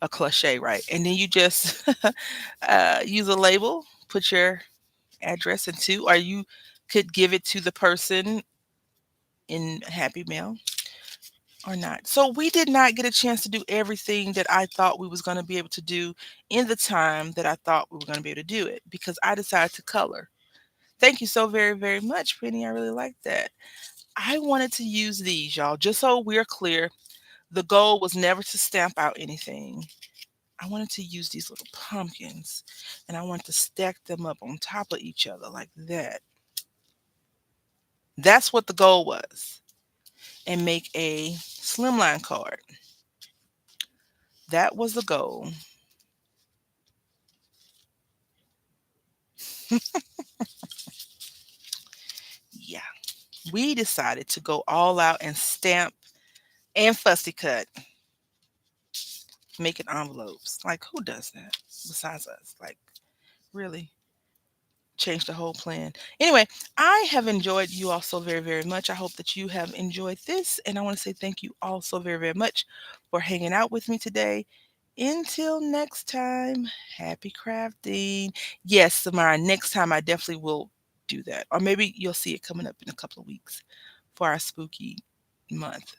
a cliche, right? And then you just use a label, put your address into, or you could give it to the person in Happy Mail or not. So we did not get a chance to do everything that I thought we was going to be able to do in the time that I thought we were going to be able to do it because I decided to color. Thank you so very, very much, Penny. I really like that. I wanted to use these, y'all, just so we're clear. The goal was never to stamp out anything. I wanted to use these little pumpkins and I wanted to stack them up on top of each other like that. That's what the goal was. And make a slimline card. That was the goal. Yeah. We decided to go all out and stamp and fussy cut, making envelopes. Like, who does that besides us? Like, really? Change the whole plan. Anyway, I have enjoyed you all so very, very much. I hope that you have enjoyed this. And I want to say thank you all so very, very much for hanging out with me today. Until next time, happy crafting. Yes, Samara, next time I definitely will do that. Or maybe you'll see it coming up in a couple of weeks for our spooky month.